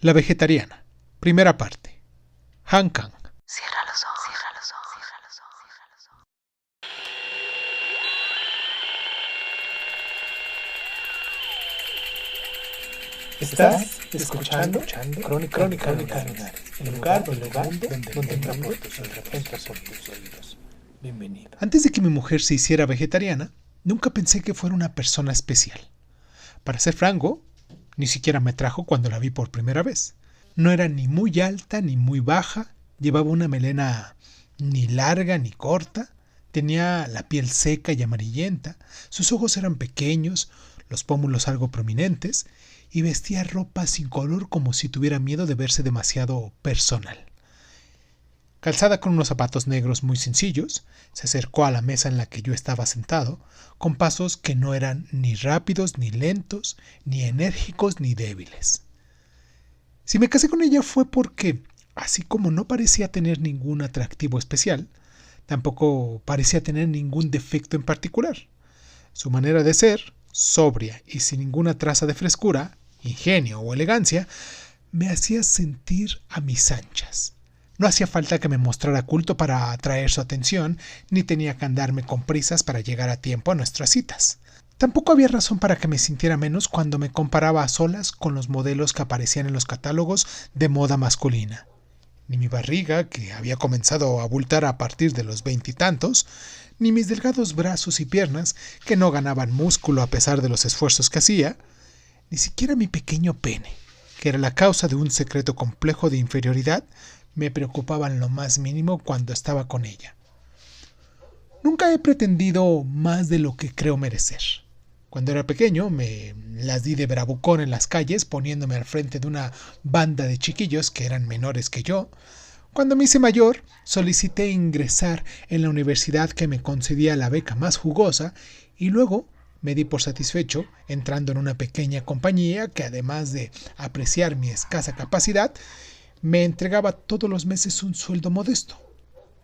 La vegetariana. Primera parte. Han Kang. Cierra los ojos, cierra los ojos, cierra los ojos, cierra los ojos. Estás escuchando Crónica Lunares, el lugar donde entra por tus oídos. Bienvenido. Antes de que mi mujer se hiciera vegetariana, nunca pensé que fuera una persona especial. Para ser franco, ni siquiera me atrajo cuando la vi por primera vez. No era ni muy alta ni muy baja, llevaba una melena ni larga ni corta, tenía la piel seca y amarillenta, sus ojos eran pequeños, los pómulos algo prominentes, y vestía ropa sin color como si tuviera miedo de verse demasiado personal. Calzada con unos zapatos negros muy sencillos, se acercó a la mesa en la que yo estaba sentado, con pasos que no eran ni rápidos ni lentos, ni enérgicos ni débiles. Si me casé con ella fue porque, así como no parecía tener ningún atractivo especial, tampoco parecía tener ningún defecto en particular. Su manera de ser, sobria y sin ninguna traza de frescura, ingenio o elegancia, me hacía sentir a mis anchas. No hacía falta que me mostrara culto para atraer su atención, ni tenía que andarme con prisas para llegar a tiempo a nuestras citas. Tampoco había razón para que me sintiera menos cuando me comparaba a solas con los modelos que aparecían en los catálogos de moda masculina. Ni mi barriga, que había comenzado a abultar a partir de los 20 y tantos, ni mis delgados brazos y piernas, que no ganaban músculo a pesar de los esfuerzos que hacía, ni siquiera mi pequeño pene, que era la causa de un secreto complejo de inferioridad, me preocupaban lo más mínimo cuando estaba con ella. Nunca he pretendido más de lo que creo merecer. Cuando era pequeño me las di de bravucón en las calles poniéndome al frente de una banda de chiquillos que eran menores que yo. Cuando me hice mayor, solicité ingresar en la universidad que me concedía la beca más jugosa y luego me di por satisfecho entrando en una pequeña compañía que, además de apreciar mi escasa capacidad, me entregaba todos los meses un sueldo modesto.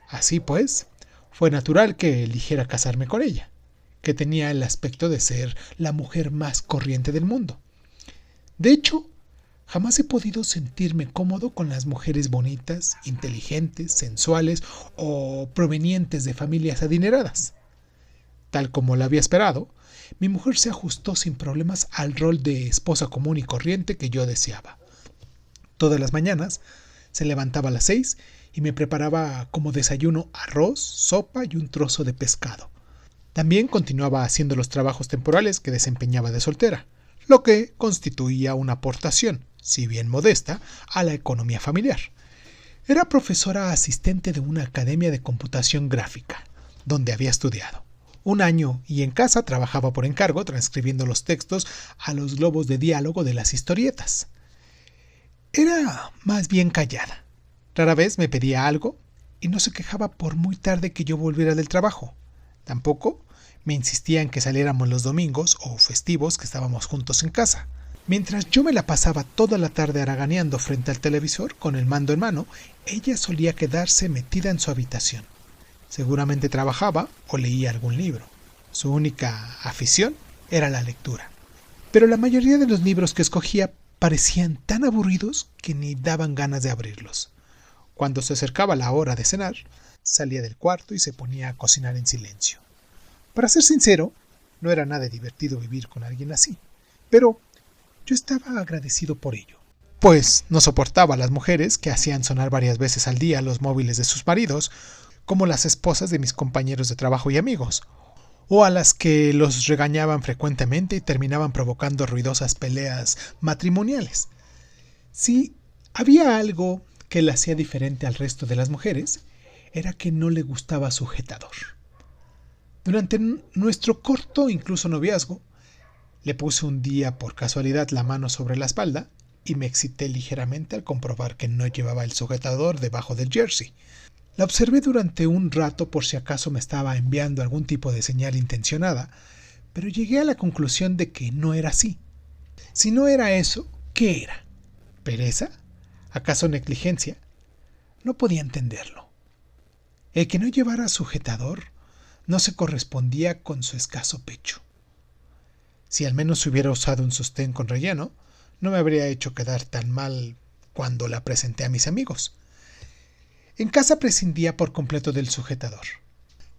Así pues, fue natural que eligiera casarme con ella, que tenía el aspecto de ser la mujer más corriente del mundo. De hecho, jamás he podido sentirme cómodo con las mujeres bonitas, inteligentes, sensuales o provenientes de familias adineradas. Tal como lo había esperado, mi mujer se ajustó sin problemas al rol de esposa común y corriente que yo deseaba. Todas las mañanas se levantaba a las 6 y me preparaba como desayuno arroz, sopa y un trozo de pescado. También continuaba haciendo los trabajos temporales que desempeñaba de soltera, lo que constituía una aportación, si bien modesta, a la economía familiar. Era profesora asistente de una academia de computación gráfica, donde había estudiado. Un año y en casa trabajaba por encargo transcribiendo los textos a los globos de diálogo de las historietas. Era más bien callada. Rara vez me pedía algo y no se quejaba por muy tarde que yo volviera del trabajo. Tampoco me insistía en que saliéramos los domingos o festivos que estábamos juntos en casa. Mientras yo me la pasaba toda la tarde haraganeando frente al televisor con el mando en mano, ella solía quedarse metida en su habitación. Seguramente trabajaba o leía algún libro. Su única afición era la lectura. Pero la mayoría de los libros que escogía parecían tan aburridos que ni daban ganas de abrirlos. Cuando se acercaba la hora de cenar, salía del cuarto y se ponía a cocinar en silencio. Para ser sincero, no era nada divertido vivir con alguien así, pero yo estaba agradecido por ello, pues no soportaba a las mujeres que hacían sonar varias veces al día los móviles de sus maridos, como las esposas de mis compañeros de trabajo y amigos, o a las que los regañaban frecuentemente y terminaban provocando ruidosas peleas matrimoniales. Si había algo que la hacía diferente al resto de las mujeres, era que no le gustaba sujetador. Durante nuestro corto, incluso noviazgo, le puse un día por casualidad la mano sobre la espalda y me excité ligeramente al comprobar que no llevaba el sujetador debajo del jersey. La observé durante un rato por si acaso me estaba enviando algún tipo de señal intencionada, pero llegué a la conclusión de que no era así. Si no era eso, ¿qué era? ¿Pereza? ¿Acaso negligencia? No podía entenderlo. El que no llevara sujetador no se correspondía con su escaso pecho. Si al menos hubiera usado un sostén con relleno, no me habría hecho quedar tan mal cuando la presenté a mis amigos. En casa prescindía por completo del sujetador.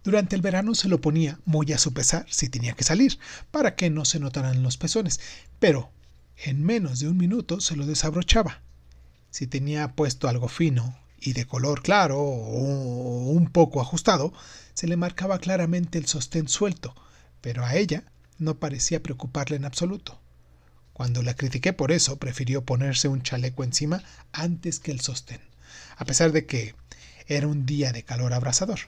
Durante el verano se lo ponía muy a su pesar si tenía que salir, para que no se notaran los pezones, pero en menos de un minuto se lo desabrochaba. Si tenía puesto algo fino y de color claro o un poco ajustado, se le marcaba claramente el sostén suelto, pero a ella no parecía preocuparle en absoluto. Cuando la critiqué por eso, prefirió ponerse un chaleco encima antes que el sostén, a pesar de que era un día de calor abrasador.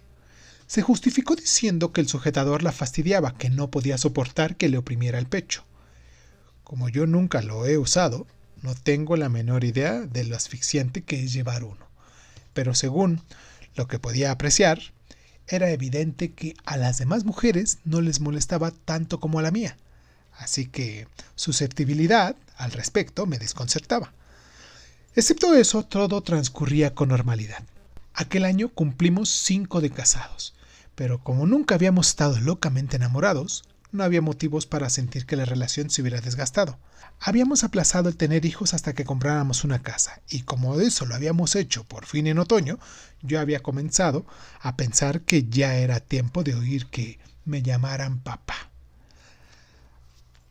Se justificó diciendo que el sujetador la fastidiaba, que no podía soportar que le oprimiera el pecho. Como yo nunca lo he usado, no tengo la menor idea de lo asfixiante que es llevar uno. Pero según lo que podía apreciar, era evidente que a las demás mujeres no les molestaba tanto como a la mía. Así que susceptibilidad al respecto me desconcertaba. Excepto eso, todo transcurría con normalidad. Aquel año cumplimos 5 de casados, pero como nunca habíamos estado locamente enamorados, no había motivos para sentir que la relación se hubiera desgastado. Habíamos aplazado el tener hijos hasta que compráramos una casa, y como eso lo habíamos hecho por fin en otoño, yo había comenzado a pensar que ya era tiempo de oír que me llamaran papá.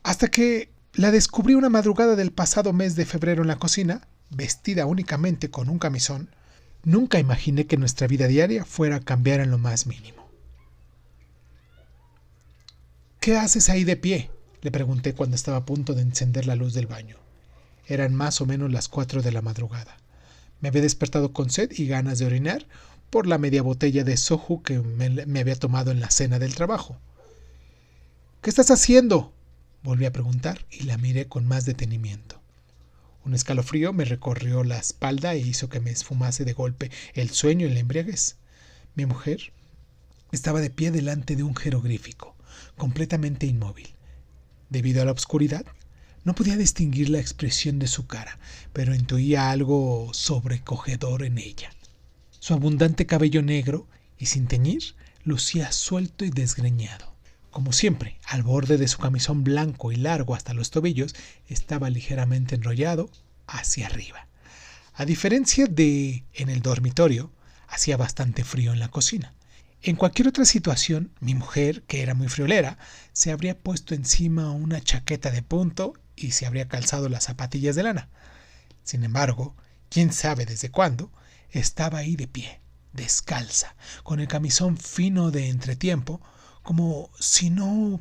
Hasta que la descubrí una madrugada del pasado mes de febrero en la cocina, vestida únicamente con un camisón. Nunca imaginé que nuestra vida diaria fuera a cambiar en lo más mínimo. ¿Qué haces ahí de pie?, le pregunté cuando estaba a punto de encender la luz del baño. Eran más o menos las 4 de la madrugada. Me había despertado con sed y ganas de orinar por la media botella de soju que me había tomado en la cena del trabajo. ¿Qué estás haciendo?, volví a preguntar y la miré con más detenimiento. Un escalofrío me recorrió la espalda e hizo que me esfumase de golpe el sueño y la embriaguez. Mi mujer estaba de pie delante de un jeroglífico, completamente inmóvil. Debido a la oscuridad, no podía distinguir la expresión de su cara, pero intuía algo sobrecogedor en ella. Su abundante cabello negro y sin teñir lucía suelto y desgreñado. Como siempre, al borde de su camisón blanco y largo hasta los tobillos estaba ligeramente enrollado hacia arriba. A diferencia de en el dormitorio, hacía bastante frío en la cocina. En cualquier otra situación, mi mujer, que era muy friolera, se habría puesto encima una chaqueta de punto y se habría calzado las zapatillas de lana. Sin embargo, quién sabe desde cuándo, estaba ahí de pie, descalza, con el camisón fino de entretiempo, como si no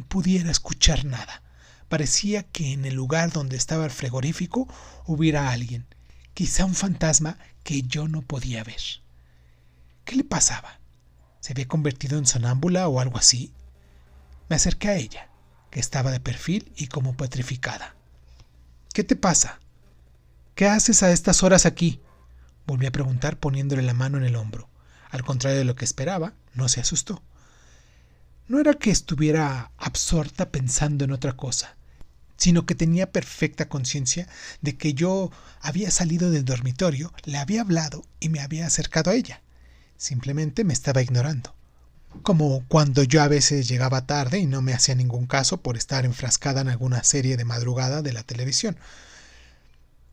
pudiera escuchar nada. Parecía que en el lugar donde estaba el frigorífico hubiera alguien, quizá un fantasma que yo no podía ver. ¿Qué le pasaba? ¿Se había convertido en sonámbula o algo así? Me acerqué a ella, que estaba de perfil y como petrificada. ¿Qué te pasa? ¿Qué haces a estas horas aquí?, volví a preguntar poniéndole la mano en el hombro. Al contrario de lo que esperaba, no se asustó. No era que estuviera absorta pensando en otra cosa, sino que tenía perfecta conciencia de que yo había salido del dormitorio, le había hablado y me había acercado a ella. Simplemente me estaba ignorando. Como cuando yo a veces llegaba tarde y no me hacía ningún caso por estar enfrascada en alguna serie de madrugada de la televisión.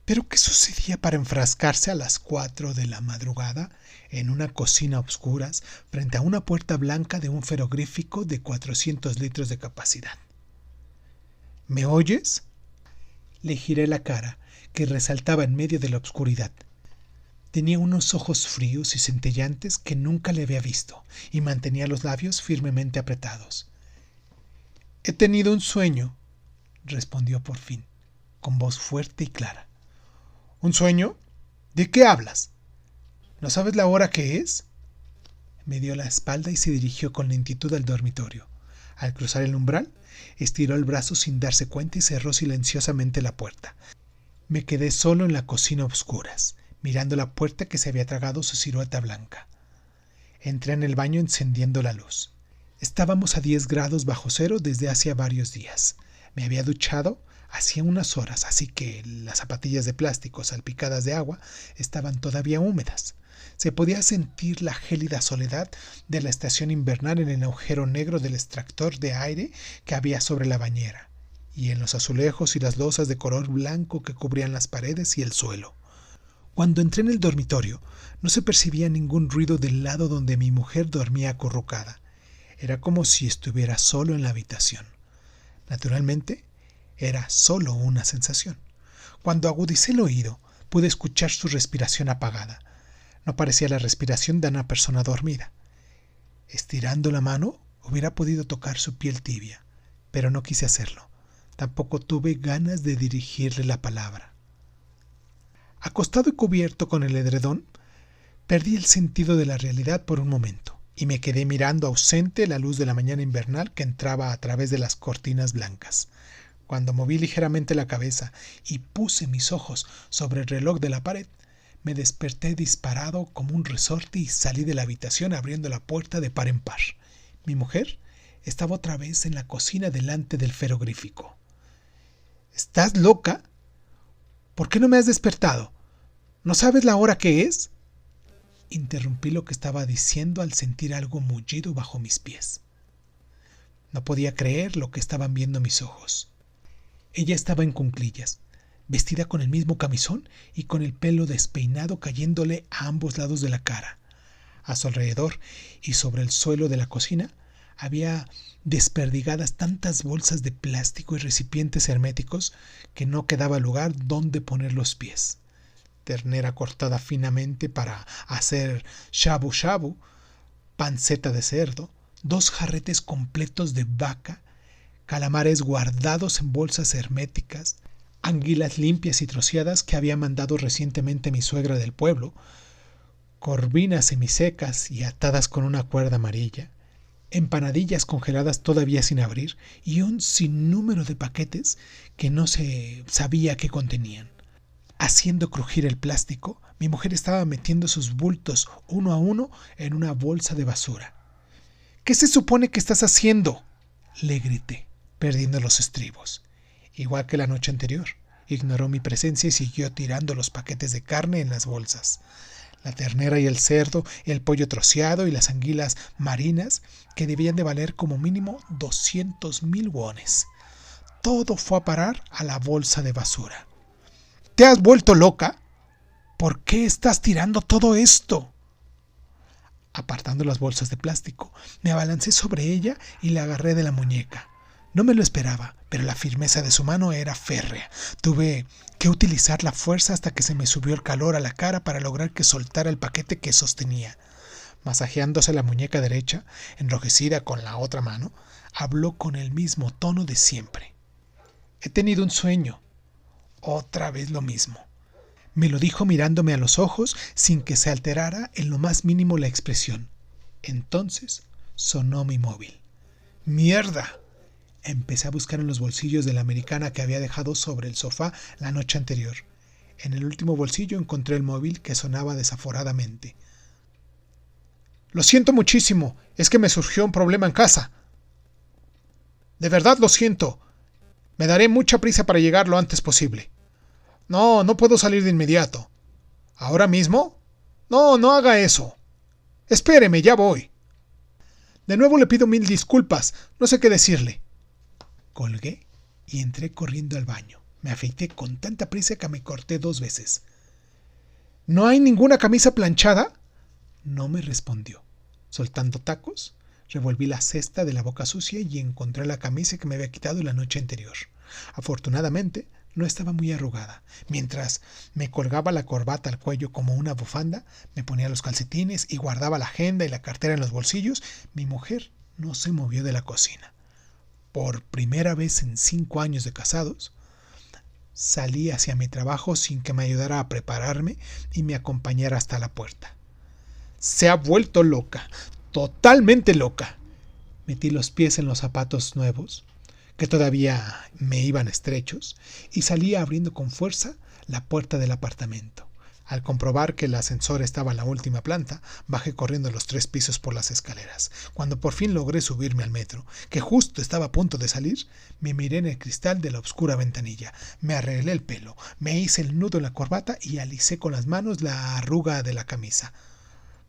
¿Pero qué sucedía para enfrascarse a las 4 de la madrugada en una cocina a oscuras frente a una puerta blanca de un frigorífico de 400 litros de capacidad? ¿Me oyes?, le giré la cara, que resaltaba en medio de la oscuridad. Tenía unos ojos fríos y centelleantes que nunca le había visto, y mantenía los labios firmemente apretados. «He tenido un sueño», respondió por fin, con voz fuerte y clara. «¿Un sueño? ¿De qué hablas? ¿No sabes la hora que es?». Me dio la espalda y se dirigió con lentitud al dormitorio. Al cruzar el umbral, estiró el brazo sin darse cuenta y cerró silenciosamente la puerta. Me quedé solo en la cocina a oscuras, mirando la puerta que se había tragado su silueta blanca. Entré en el baño encendiendo la luz. Estábamos a 10 grados bajo cero desde hacía varios días. Me había duchado hacía unas horas, así que las zapatillas de plástico salpicadas de agua estaban todavía húmedas. Se podía sentir la gélida soledad de la estación invernal en el agujero negro del extractor de aire que había sobre la bañera, y en los azulejos y las losas de color blanco que cubrían las paredes y el suelo. Cuando entré en el dormitorio, no se percibía ningún ruido del lado donde mi mujer dormía acurrucada. Era como si estuviera solo en la habitación. Naturalmente, era solo una sensación. Cuando agudicé el oído, pude escuchar su respiración apagada. No parecía la respiración de una persona dormida. Estirando la mano, hubiera podido tocar su piel tibia, pero no quise hacerlo. Tampoco tuve ganas de dirigirle la palabra. Acostado y cubierto con el edredón, perdí el sentido de la realidad por un momento y me quedé mirando ausente la luz de la mañana invernal que entraba a través de las cortinas blancas. Cuando moví ligeramente la cabeza y puse mis ojos sobre el reloj de la pared, me desperté disparado como un resorte y salí de la habitación abriendo la puerta de par en par. Mi mujer estaba otra vez en la cocina delante del ferogrífico. ¿Estás loca? ¿Por qué no me has despertado? ¿No sabes la hora que es? Interrumpí lo que estaba diciendo al sentir algo mullido bajo mis pies. No podía creer lo que estaban viendo mis ojos. Ella estaba en cuclillas, vestida con el mismo camisón y con el pelo despeinado cayéndole a ambos lados de la cara. A su alrededor y sobre el suelo de la cocina había desperdigadas tantas bolsas de plástico y recipientes herméticos que no quedaba lugar donde poner los pies. Ternera cortada finamente para hacer shabu shabu, panceta de cerdo, 2 jarretes completos de vaca, calamares guardados en bolsas herméticas, anguilas limpias y troceadas que había mandado recientemente mi suegra del pueblo, corvinas semisecas y atadas con una cuerda amarilla, empanadillas congeladas todavía sin abrir y un sinnúmero de paquetes que no se sabía qué contenían. Haciendo crujir el plástico, mi mujer estaba metiendo sus bultos uno a uno en una bolsa de basura. ¿Qué se supone que estás haciendo?, le grité, perdiendo los estribos. Igual que la noche anterior, ignoró mi presencia y siguió tirando los paquetes de carne en las bolsas. La ternera y el cerdo, el pollo troceado y las anguilas marinas, que debían de valer como mínimo 200,000 wones. Todo fue a parar a la bolsa de basura. ¿Te has vuelto loca? ¿Por qué estás tirando todo esto? Apartando las bolsas de plástico, me abalancé sobre ella y la agarré de la muñeca. No me lo esperaba, pero la firmeza de su mano era férrea. Tuve que utilizar la fuerza hasta que se me subió el calor a la cara para lograr que soltara el paquete que sostenía. Masajeándose la muñeca derecha, enrojecida con la otra mano, habló con el mismo tono de siempre. He tenido un sueño. Otra vez lo mismo. Me lo dijo mirándome a los ojos sin que se alterara en lo más mínimo la expresión. Entonces sonó mi móvil. ¡Mierda! Empecé a buscar en los bolsillos de la americana que había dejado sobre el sofá la noche anterior. En el último bolsillo encontré el móvil que sonaba desaforadamente. Lo siento muchísimo, es que me surgió un problema en casa. De verdad lo siento. Me daré mucha prisa para llegar lo antes posible. No puedo salir de inmediato. ¿Ahora mismo? No haga eso. Espéreme, ya voy. De nuevo le pido 1000 disculpas, no sé qué decirle. Colgué y entré corriendo al baño. Me afeité con tanta prisa que me corté 2 veces. ¿No hay ninguna camisa planchada? No me respondió. Soltando tacos, revolví la cesta de la boca sucia y encontré la camisa que me había quitado la noche anterior. Afortunadamente, no estaba muy arrugada. Mientras me colgaba la corbata al cuello como una bufanda, me ponía los calcetines y guardaba la agenda y la cartera en los bolsillos, mi mujer no se movió de la cocina. Por primera vez en 5 años de casados, salí hacia mi trabajo sin que me ayudara a prepararme y me acompañara hasta la puerta. Se ha vuelto loca, totalmente loca. Metí los pies en los zapatos nuevos, que todavía me iban estrechos, y salí abriendo con fuerza la puerta del apartamento. Al comprobar que el ascensor estaba en la última planta, bajé corriendo los 3 pisos por las escaleras. Cuando por fin logré subirme al metro, que justo estaba a punto de salir, me miré en el cristal de la oscura ventanilla. Me arreglé el pelo, me hice el nudo en la corbata y alicé con las manos la arruga de la camisa.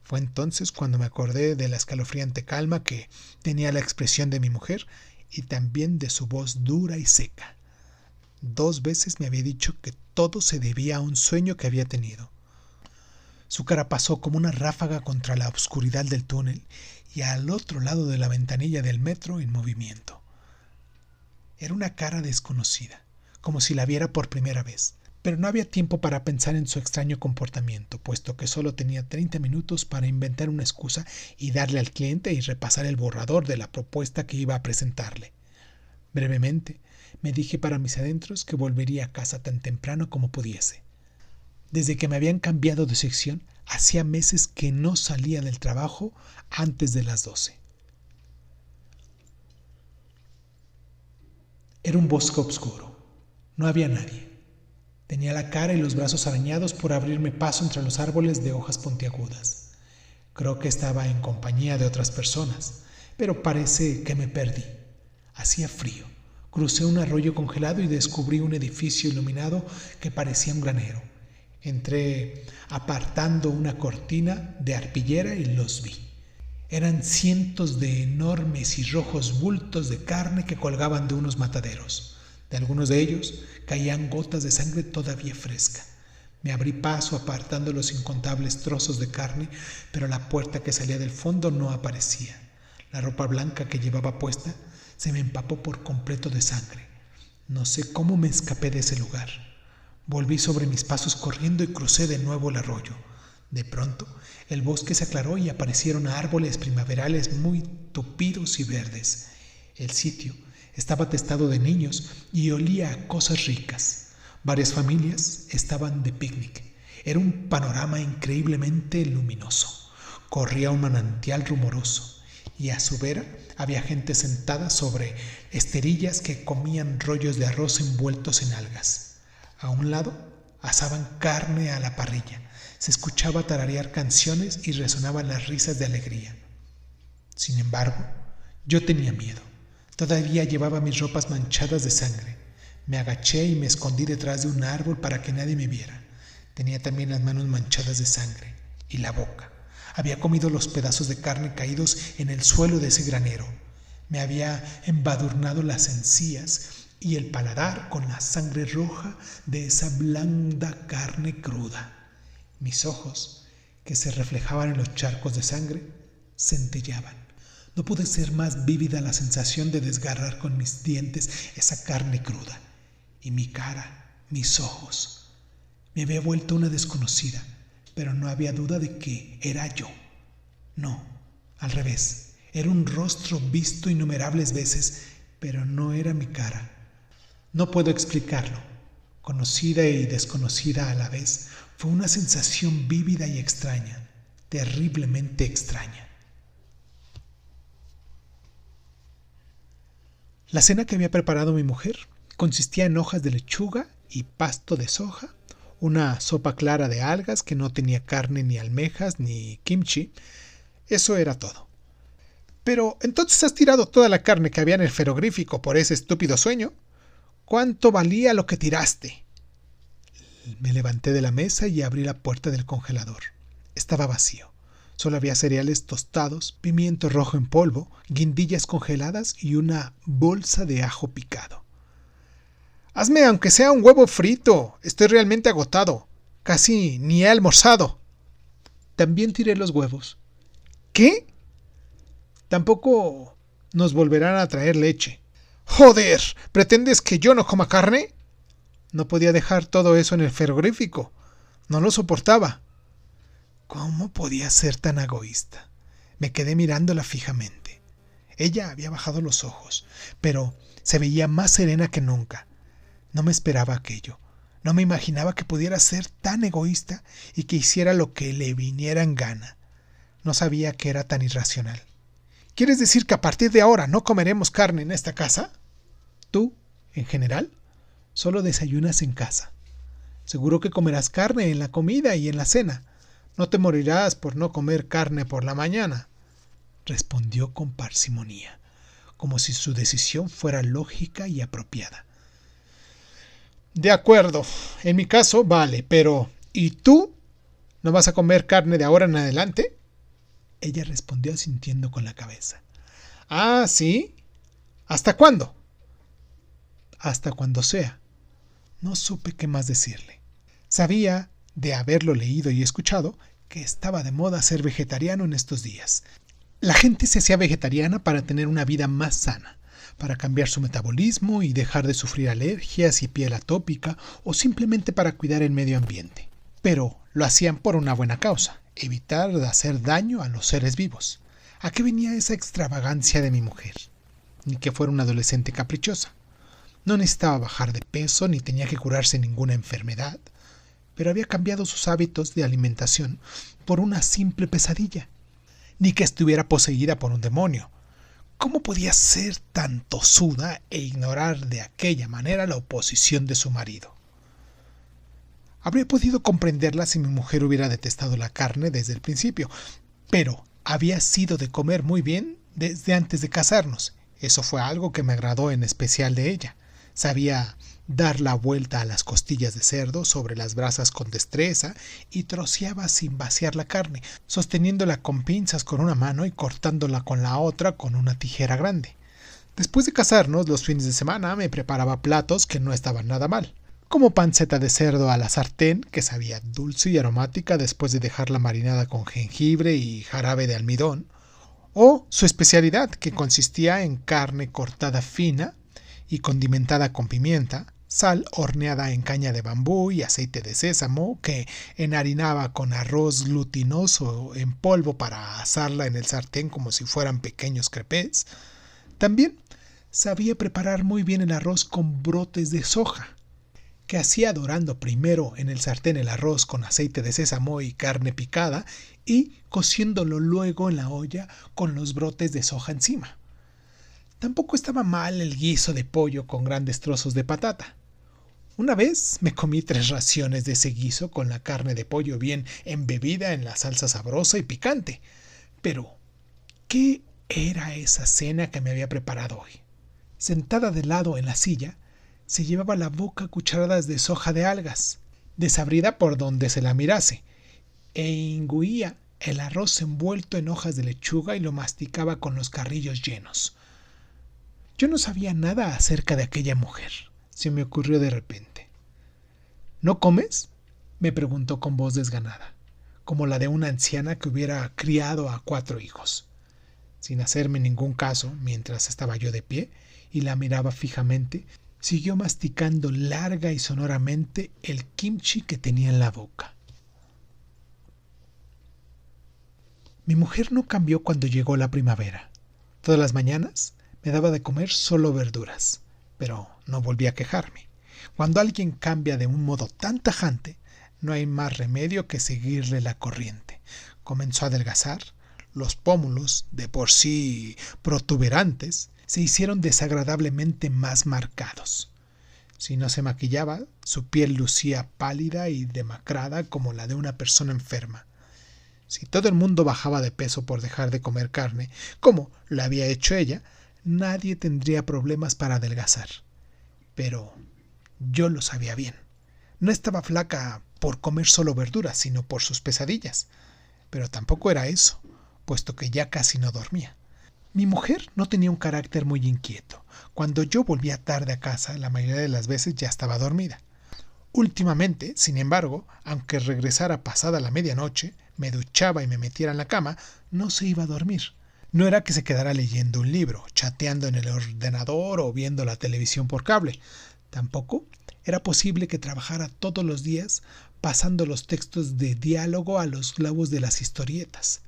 Fue entonces cuando me acordé de la escalofriante calma que tenía la expresión de mi mujer y también de su voz dura y seca. 2 veces me había dicho que todo se debía a un sueño que había tenido. Su cara pasó como una ráfaga contra la oscuridad del túnel y al otro lado de la ventanilla del metro en movimiento. Era una cara desconocida, como si la viera por primera vez, pero no había tiempo para pensar en su extraño comportamiento, puesto que solo tenía 30 minutos para inventar una excusa y darle al cliente y repasar el borrador de la propuesta que iba a presentarle. Brevemente, me dije para mis adentros que volvería a casa tan temprano como pudiese. Desde que me habían cambiado de sección, hacía meses que no salía del trabajo antes de las 12. Era un bosque oscuro. No había nadie. Tenía la cara y los brazos arañados por abrirme paso entre los árboles de hojas puntiagudas. Creo que estaba en compañía de otras personas, pero parece que me perdí. Hacía frío. Crucé un arroyo congelado y descubrí un edificio iluminado que parecía un granero. Entré apartando una cortina de arpillera y los vi. Eran cientos de enormes y rojos bultos de carne que colgaban de unos mataderos. De algunos de ellos caían gotas de sangre todavía fresca. Me abrí paso apartando los incontables trozos de carne, pero la puerta que salía del fondo no aparecía. La ropa blanca que llevaba puesta se me empapó por completo de sangre. No sé cómo me escapé de ese lugar. Volví sobre mis pasos corriendo y crucé de nuevo el arroyo. De pronto, el bosque se aclaró y aparecieron árboles primaverales muy tupidos y verdes. El sitio estaba atestado de niños y olía a cosas ricas. Varias familias estaban de picnic. Era un panorama increíblemente luminoso. Corría un manantial rumoroso y a su vera había gente sentada sobre esterillas que comían rollos de arroz envueltos en algas. A un lado asaban carne a la parrilla. Se escuchaba tararear canciones y resonaban las risas de alegría. Sin embargo, yo tenía miedo. Todavía llevaba mis ropas manchadas de sangre. Me agaché y me escondí detrás de un árbol para que nadie me viera. Tenía también las manos manchadas de sangre y la boca. Había comido los pedazos de carne caídos en el suelo de ese granero. Me había embadurnado las encías y el paladar con la sangre roja de esa blanda carne cruda. Mis ojos, que se reflejaban en los charcos de sangre, centelleaban. No pude ser más vívida la sensación de desgarrar con mis dientes esa carne cruda. Y mi cara, mis ojos. Me había vuelto una desconocida, pero no había duda de que era yo. No, al revés. Era un rostro visto innumerables veces, pero no era mi cara. No puedo explicarlo. Conocida y desconocida a la vez, fue una sensación vívida y extraña, terriblemente extraña. La cena que había preparado mi mujer consistía en hojas de lechuga y pasto de soja, una sopa clara de algas que no tenía carne ni almejas ni kimchi. Eso era todo. Pero, ¿entonces has tirado toda la carne que había en el frigorífico por ese estúpido sueño? ¿Cuánto valía lo que tiraste? Me levanté de la mesa y abrí la puerta del congelador. Estaba vacío. Solo había cereales tostados, pimiento rojo en polvo, guindillas congeladas y una bolsa de ajo picado. Hazme aunque sea un huevo frito. Estoy realmente agotado. Casi ni he almorzado. También tiré los huevos. ¿Qué? Tampoco nos volverán a traer leche. ¡Joder! ¿Pretendes que yo no coma carne? No podía dejar todo eso en el frigorífico. No lo soportaba. ¿Cómo podía ser tan egoísta? Me quedé mirándola fijamente. Ella había bajado los ojos, pero se veía más serena que nunca. No me esperaba aquello. No me imaginaba que pudiera ser tan egoísta y que hiciera lo que le viniera en gana. No sabía que era tan irracional. ¿Quieres decir que a partir de ahora no comeremos carne en esta casa? Tú, en general, solo desayunas en casa. Seguro que comerás carne en la comida y en la cena. No te morirás por no comer carne por la mañana, respondió con parsimonía, como si su decisión fuera lógica y apropiada. De acuerdo, en mi caso vale, pero ¿y tú? ¿No vas a comer carne de ahora en adelante? Ella respondió asintiendo con la cabeza. Ah, ¿sí? ¿Hasta cuándo? Hasta cuando sea. No supe qué más decirle. Sabía, de haberlo leído y escuchado, que estaba de moda ser vegetariano en estos días. La gente se hacía vegetariana para tener una vida más sana, para cambiar su metabolismo y dejar de sufrir alergias y piel atópica, o simplemente para cuidar el medio ambiente. Pero lo hacían por una buena causa: evitar de hacer daño a los seres vivos. ¿A qué venía esa extravagancia de mi mujer? Ni que fuera una adolescente caprichosa. No necesitaba bajar de peso ni tenía que curarse ninguna enfermedad, pero había cambiado sus hábitos de alimentación por una simple pesadilla. Ni que estuviera poseída por un demonio. ¿Cómo podía ser tan tosuda e ignorar de aquella manera la oposición de su marido? Habría podido comprenderla si mi mujer hubiera detestado la carne desde el principio, pero había sido de comer muy bien desde antes de casarnos. Eso fue algo que me agradó en especial de ella. Sabía dar la vuelta a las costillas de cerdo sobre las brasas con destreza y troceaba sin vaciar la carne, sosteniéndola con pinzas con una mano y cortándola con la otra con una tijera grande. Después de casarnos, los fines de semana me preparaba platos que no estaban nada mal, como panceta de cerdo a la sartén, que sabía dulce y aromática después de dejarla marinada con jengibre y jarabe de almidón, o su especialidad, que consistía en carne cortada fina y condimentada con pimienta, sal horneada en caña de bambú y aceite de sésamo, que enharinaba con arroz glutinoso en polvo para asarla en el sartén como si fueran pequeños crepes. También sabía preparar muy bien el arroz con brotes de soja, que hacía dorando primero en el sartén el arroz con aceite de sésamo y carne picada y cociéndolo luego en la olla con los brotes de soja encima. Tampoco estaba mal el guiso de pollo con grandes trozos de patata. Una vez me comí 3 raciones de ese guiso con la carne de pollo bien embebida en la salsa sabrosa y picante. Pero, ¿qué era esa cena que me había preparado hoy? Sentada de lado en la silla, se llevaba a la boca cucharadas de soja de algas, desabrida por donde se la mirase, e engüía el arroz envuelto en hojas de lechuga y lo masticaba con los carrillos llenos. Yo no sabía nada acerca de aquella mujer. Se me ocurrió de repente. ¿No comes?, me preguntó con voz desganada, como la de una anciana que hubiera criado a 4 hijos. Sin hacerme ningún caso, mientras estaba yo de pie y la miraba fijamente, siguió masticando larga y sonoramente el kimchi que tenía en la boca. Mi mujer no cambió cuando llegó la primavera. Todas las mañanas me daba de comer solo verduras, pero no volví a quejarme. Cuando alguien cambia de un modo tan tajante, no hay más remedio que seguirle la corriente. Comenzó a adelgazar, los pómulos, de por sí protuberantes, se hicieron desagradablemente más marcados. Si no se maquillaba, su piel lucía pálida y demacrada como la de una persona enferma. Si todo el mundo bajaba de peso por dejar de comer carne, como lo había hecho ella, nadie tendría problemas para adelgazar. Pero yo lo sabía bien. No estaba flaca por comer solo verduras, sino por sus pesadillas. Pero tampoco era eso, puesto que ya casi no dormía. Mi mujer no tenía un carácter muy inquieto. Cuando yo volvía tarde a casa, la mayoría de las veces ya estaba dormida. Últimamente, sin embargo, aunque regresara pasada la medianoche, me duchaba y me metiera en la cama, no se iba a dormir. No era que se quedara leyendo un libro, chateando en el ordenador o viendo la televisión por cable. Tampoco era posible que trabajara todos los días pasando los textos de diálogo a los globos de las historietas.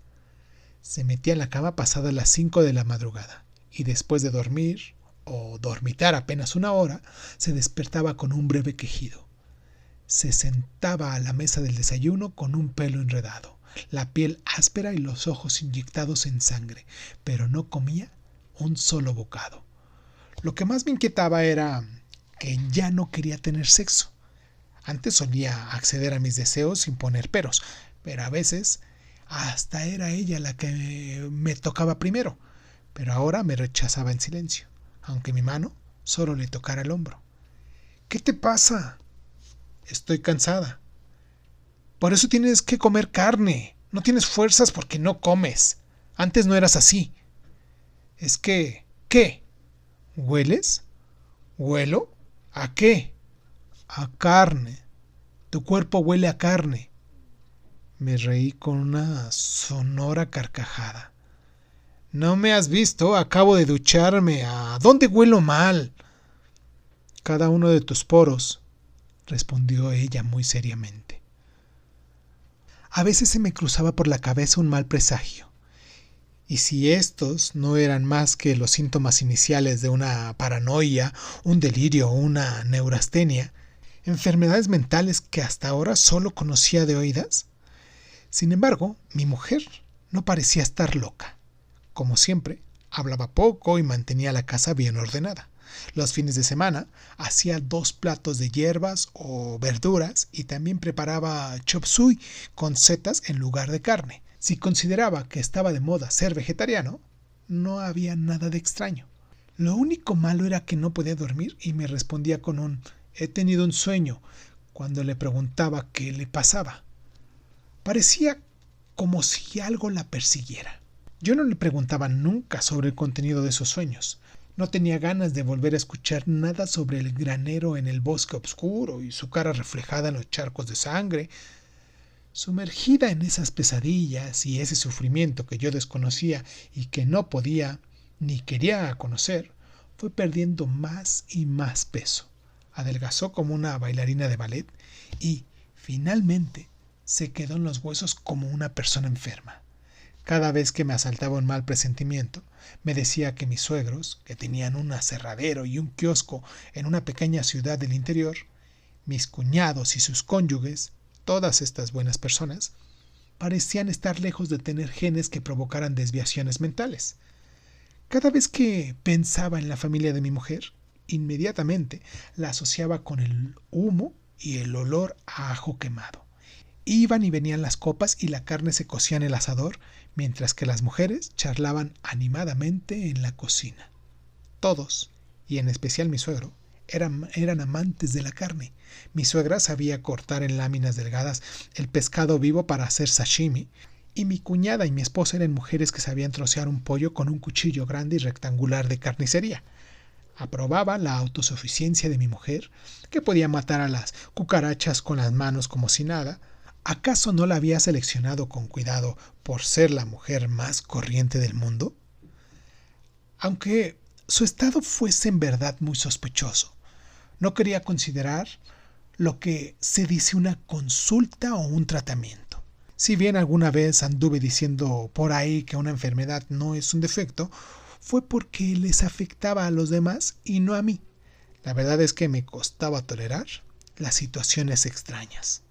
Se metía en la cama pasadas las 5 de la madrugada y después de dormir o dormitar apenas 1 hora, se despertaba con un breve quejido. Se sentaba a la mesa del desayuno con un pelo enredado, la piel áspera y los ojos inyectados en sangre, pero no comía un solo bocado. Lo que más me inquietaba era que ya no quería tener sexo. Antes solía acceder a mis deseos sin poner peros, pero a veces hasta era ella la que me tocaba primero, pero ahora me rechazaba en silencio, aunque mi mano solo le tocara el hombro. ¿Qué te pasa? Estoy cansada. Por eso tienes que comer carne. No tienes fuerzas porque no comes. Antes no eras así. Es que... ¿Qué? ¿Hueles? ¿Huelo? ¿A qué? A carne. Tu cuerpo huele a carne. Me reí con una sonora carcajada. ¿No me has visto? Acabo de ducharme. ¿A dónde huelo mal? Cada uno de tus poros, respondió ella muy seriamente. A veces se me cruzaba por la cabeza un mal presagio. Y si estos no eran más que los síntomas iniciales de una paranoia, un delirio o una neurastenia, enfermedades mentales que hasta ahora solo conocía de oídas. Sin embargo, mi mujer no parecía estar loca. Como siempre, hablaba poco y mantenía la casa bien ordenada. Los fines de semana hacía 2 platos de hierbas o verduras y también preparaba chop suey con setas en lugar de carne. Si consideraba que estaba de moda ser vegetariano, no había nada de extraño. Lo único malo era que no podía dormir y me respondía con un «he tenido un sueño» cuando le preguntaba qué le pasaba. Parecía como si algo la persiguiera. Yo no le preguntaba nunca sobre el contenido de esos sueños. No tenía ganas de volver a escuchar nada sobre el granero en el bosque oscuro y su cara reflejada en los charcos de sangre. Sumergida en esas pesadillas y ese sufrimiento que yo desconocía y que no podía ni quería conocer, fue perdiendo más y más peso. Adelgazó como una bailarina de ballet y, finalmente, se quedó en los huesos como una persona enferma. Cada vez que me asaltaba un mal presentimiento, me decía que mis suegros, que tenían un aserradero y un kiosco en una pequeña ciudad del interior, mis cuñados y sus cónyuges, todas estas buenas personas, parecían estar lejos de tener genes que provocaran desviaciones mentales. Cada vez que pensaba en la familia de mi mujer, inmediatamente la asociaba con el humo y el olor a ajo quemado. Iban y venían las copas y la carne se cocía en el asador, mientras que las mujeres charlaban animadamente en la cocina. Todos, y en especial mi suegro, eran amantes de la carne. Mi suegra sabía cortar en láminas delgadas el pescado vivo para hacer sashimi, y mi cuñada y mi esposa eran mujeres que sabían trocear un pollo con un cuchillo grande y rectangular de carnicería. Aprobaba la autosuficiencia de mi mujer, que podía matar a las cucarachas con las manos como si nada. ¿Acaso no la había seleccionado con cuidado por ser la mujer más corriente del mundo? Aunque su estado fuese en verdad muy sospechoso, no quería considerar lo que se dice una consulta o un tratamiento. Si bien alguna vez anduve diciendo por ahí que una enfermedad no es un defecto, fue porque les afectaba a los demás y no a mí. La verdad es que me costaba tolerar las situaciones extrañas.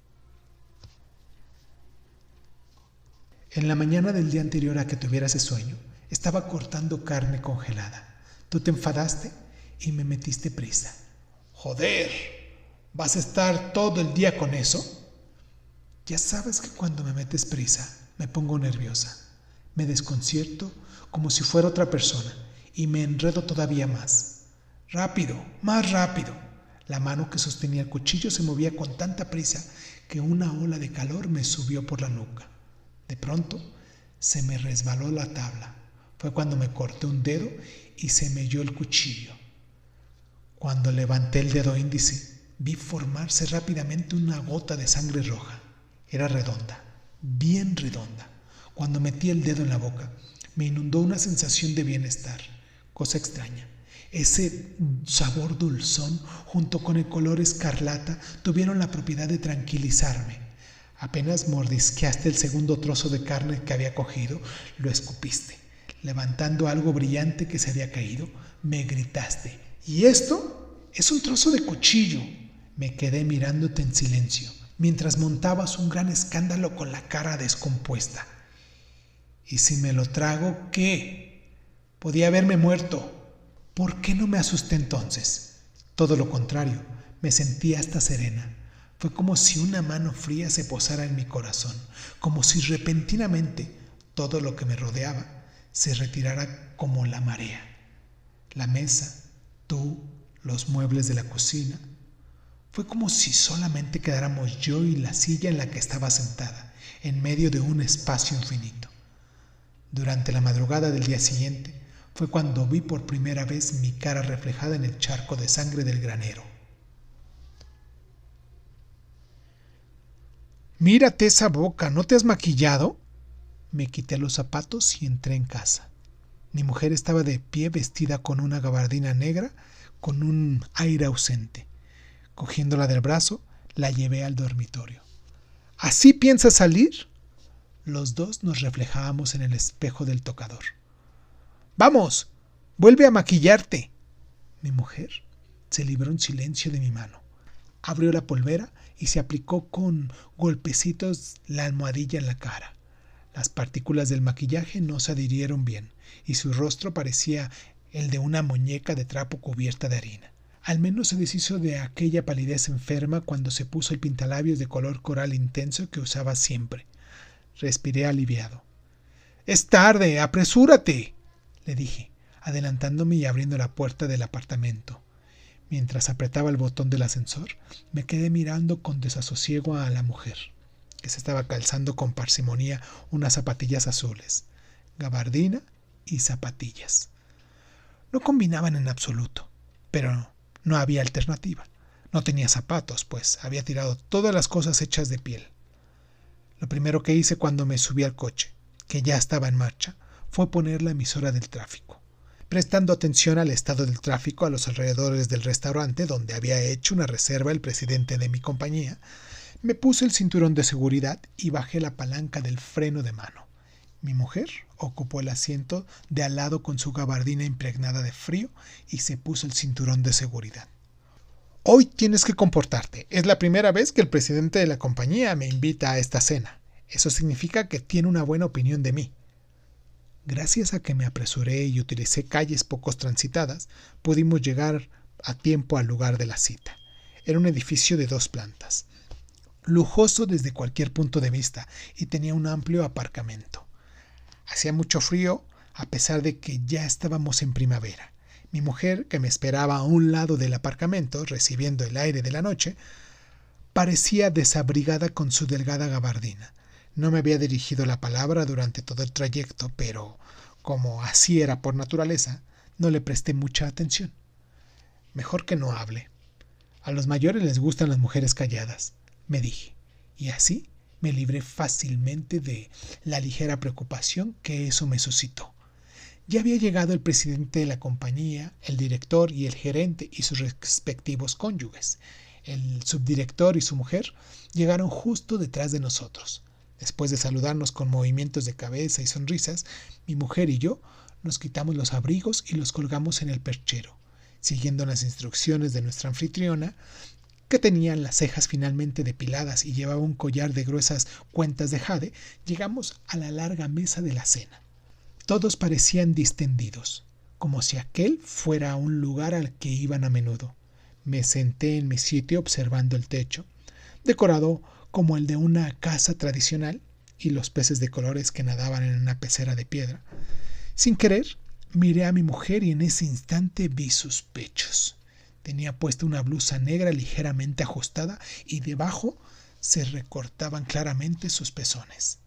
En la mañana del día anterior a que tuviera ese sueño, estaba cortando carne congelada. Tú te enfadaste y me metiste prisa. ¡Joder! ¿Vas a estar todo el día con eso? Ya sabes que cuando me metes prisa, me pongo nerviosa. Me desconcierto como si fuera otra persona y me enredo todavía más. ¡Rápido! ¡Más rápido! La mano que sostenía el cuchillo se movía con tanta prisa que una ola de calor me subió por la nuca. De pronto, se me resbaló la tabla. Fue cuando me corté un dedo y se me halló el cuchillo. Cuando levanté el dedo índice, vi formarse rápidamente una gota de sangre roja. Era redonda, bien redonda. Cuando metí el dedo en la boca, me inundó una sensación de bienestar, cosa extraña. Ese sabor dulzón, junto con el color escarlata, tuvieron la propiedad de tranquilizarme. Apenas mordisqueaste el segundo trozo de carne que había cogido, lo escupiste. Levantando algo brillante que se había caído, me gritaste: ¿y esto? Es un trozo de cuchillo. Me quedé mirándote en silencio, mientras montabas un gran escándalo con la cara descompuesta. ¿Y si me lo trago, qué? Podía haberme muerto. ¿Por qué no me asusté entonces? Todo lo contrario, me sentí hasta serena. Fue como si una mano fría se posara en mi corazón, como si repentinamente todo lo que me rodeaba se retirara como la marea. La mesa, tú, los muebles de la cocina. Fue como si solamente quedáramos yo y la silla en la que estaba sentada, en medio de un espacio infinito. Durante la madrugada del día siguiente fue cuando vi por primera vez mi cara reflejada en el charco de sangre del granero. Mírate esa boca, ¿no te has maquillado? Me quité los zapatos y entré en casa. Mi mujer estaba de pie vestida con una gabardina negra con un aire ausente. Cogiéndola del brazo, la llevé al dormitorio. ¿Así piensas salir? Los dos nos reflejábamos en el espejo del tocador. ¡Vamos! ¡Vuelve a maquillarte! Mi mujer se libró en silencio de mi mano. Abrió la polvera y se aplicó con golpecitos la almohadilla en la cara. Las partículas del maquillaje no se adhirieron bien y su rostro parecía el de una muñeca de trapo cubierta de harina. Al menos se deshizo de aquella palidez enferma cuando se puso el pintalabios de color coral intenso que usaba siempre. Respiré aliviado. ¡Es tarde! ¡Apresúrate!, le dije, adelantándome y abriendo la puerta del apartamento. Mientras apretaba el botón del ascensor, me quedé mirando con desasosiego a la mujer, que se estaba calzando con parsimonía unas zapatillas azules, gabardina y zapatillas. No combinaban en absoluto, pero no había alternativa. No tenía zapatos, pues había tirado todas las cosas hechas de piel. Lo primero que hice cuando me subí al coche, que ya estaba en marcha, fue poner la emisora del tráfico, prestando atención al estado del tráfico a los alrededores del restaurante donde había hecho una reserva el presidente de mi compañía. Me puse el cinturón de seguridad y bajé la palanca del freno de mano. Mi mujer ocupó el asiento de al lado con su gabardina impregnada de frío y se puso el cinturón de seguridad. Hoy tienes que comportarte. Es la primera vez que el presidente de la compañía me invita a esta cena. Eso significa que tiene una buena opinión de mí. Gracias a que me apresuré y utilicé calles poco transitadas, pudimos llegar a tiempo al lugar de la cita. Era un edificio de 2 plantas, lujoso desde cualquier punto de vista, y tenía un amplio aparcamiento. Hacía mucho frío, a pesar de que ya estábamos en primavera. Mi mujer, que me esperaba a un lado del aparcamiento, recibiendo el aire de la noche, parecía desabrigada con su delgada gabardina. No me había dirigido la palabra durante todo el trayecto, pero, como así era por naturaleza, no le presté mucha atención. Mejor que no hable. A los mayores les gustan las mujeres calladas, me dije, y así me libré fácilmente de la ligera preocupación que eso me suscitó. Ya había llegado el presidente de la compañía, el director y el gerente y sus respectivos cónyuges. El subdirector y su mujer llegaron justo detrás de nosotros. Después de saludarnos con movimientos de cabeza y sonrisas, mi mujer y yo nos quitamos los abrigos y los colgamos en el perchero. Siguiendo las instrucciones de nuestra anfitriona, que tenía las cejas finalmente depiladas y llevaba un collar de gruesas cuentas de jade, llegamos a la larga mesa de la cena. Todos parecían distendidos, como si aquel fuera un lugar al que iban a menudo. Me senté en mi sitio observando el techo, decorado como el de una casa tradicional, y los peces de colores que nadaban en una pecera de piedra. Sin querer, miré a mi mujer y en ese instante vi sus pechos. Tenía puesta una blusa negra ligeramente ajustada y debajo se recortaban claramente sus pezones.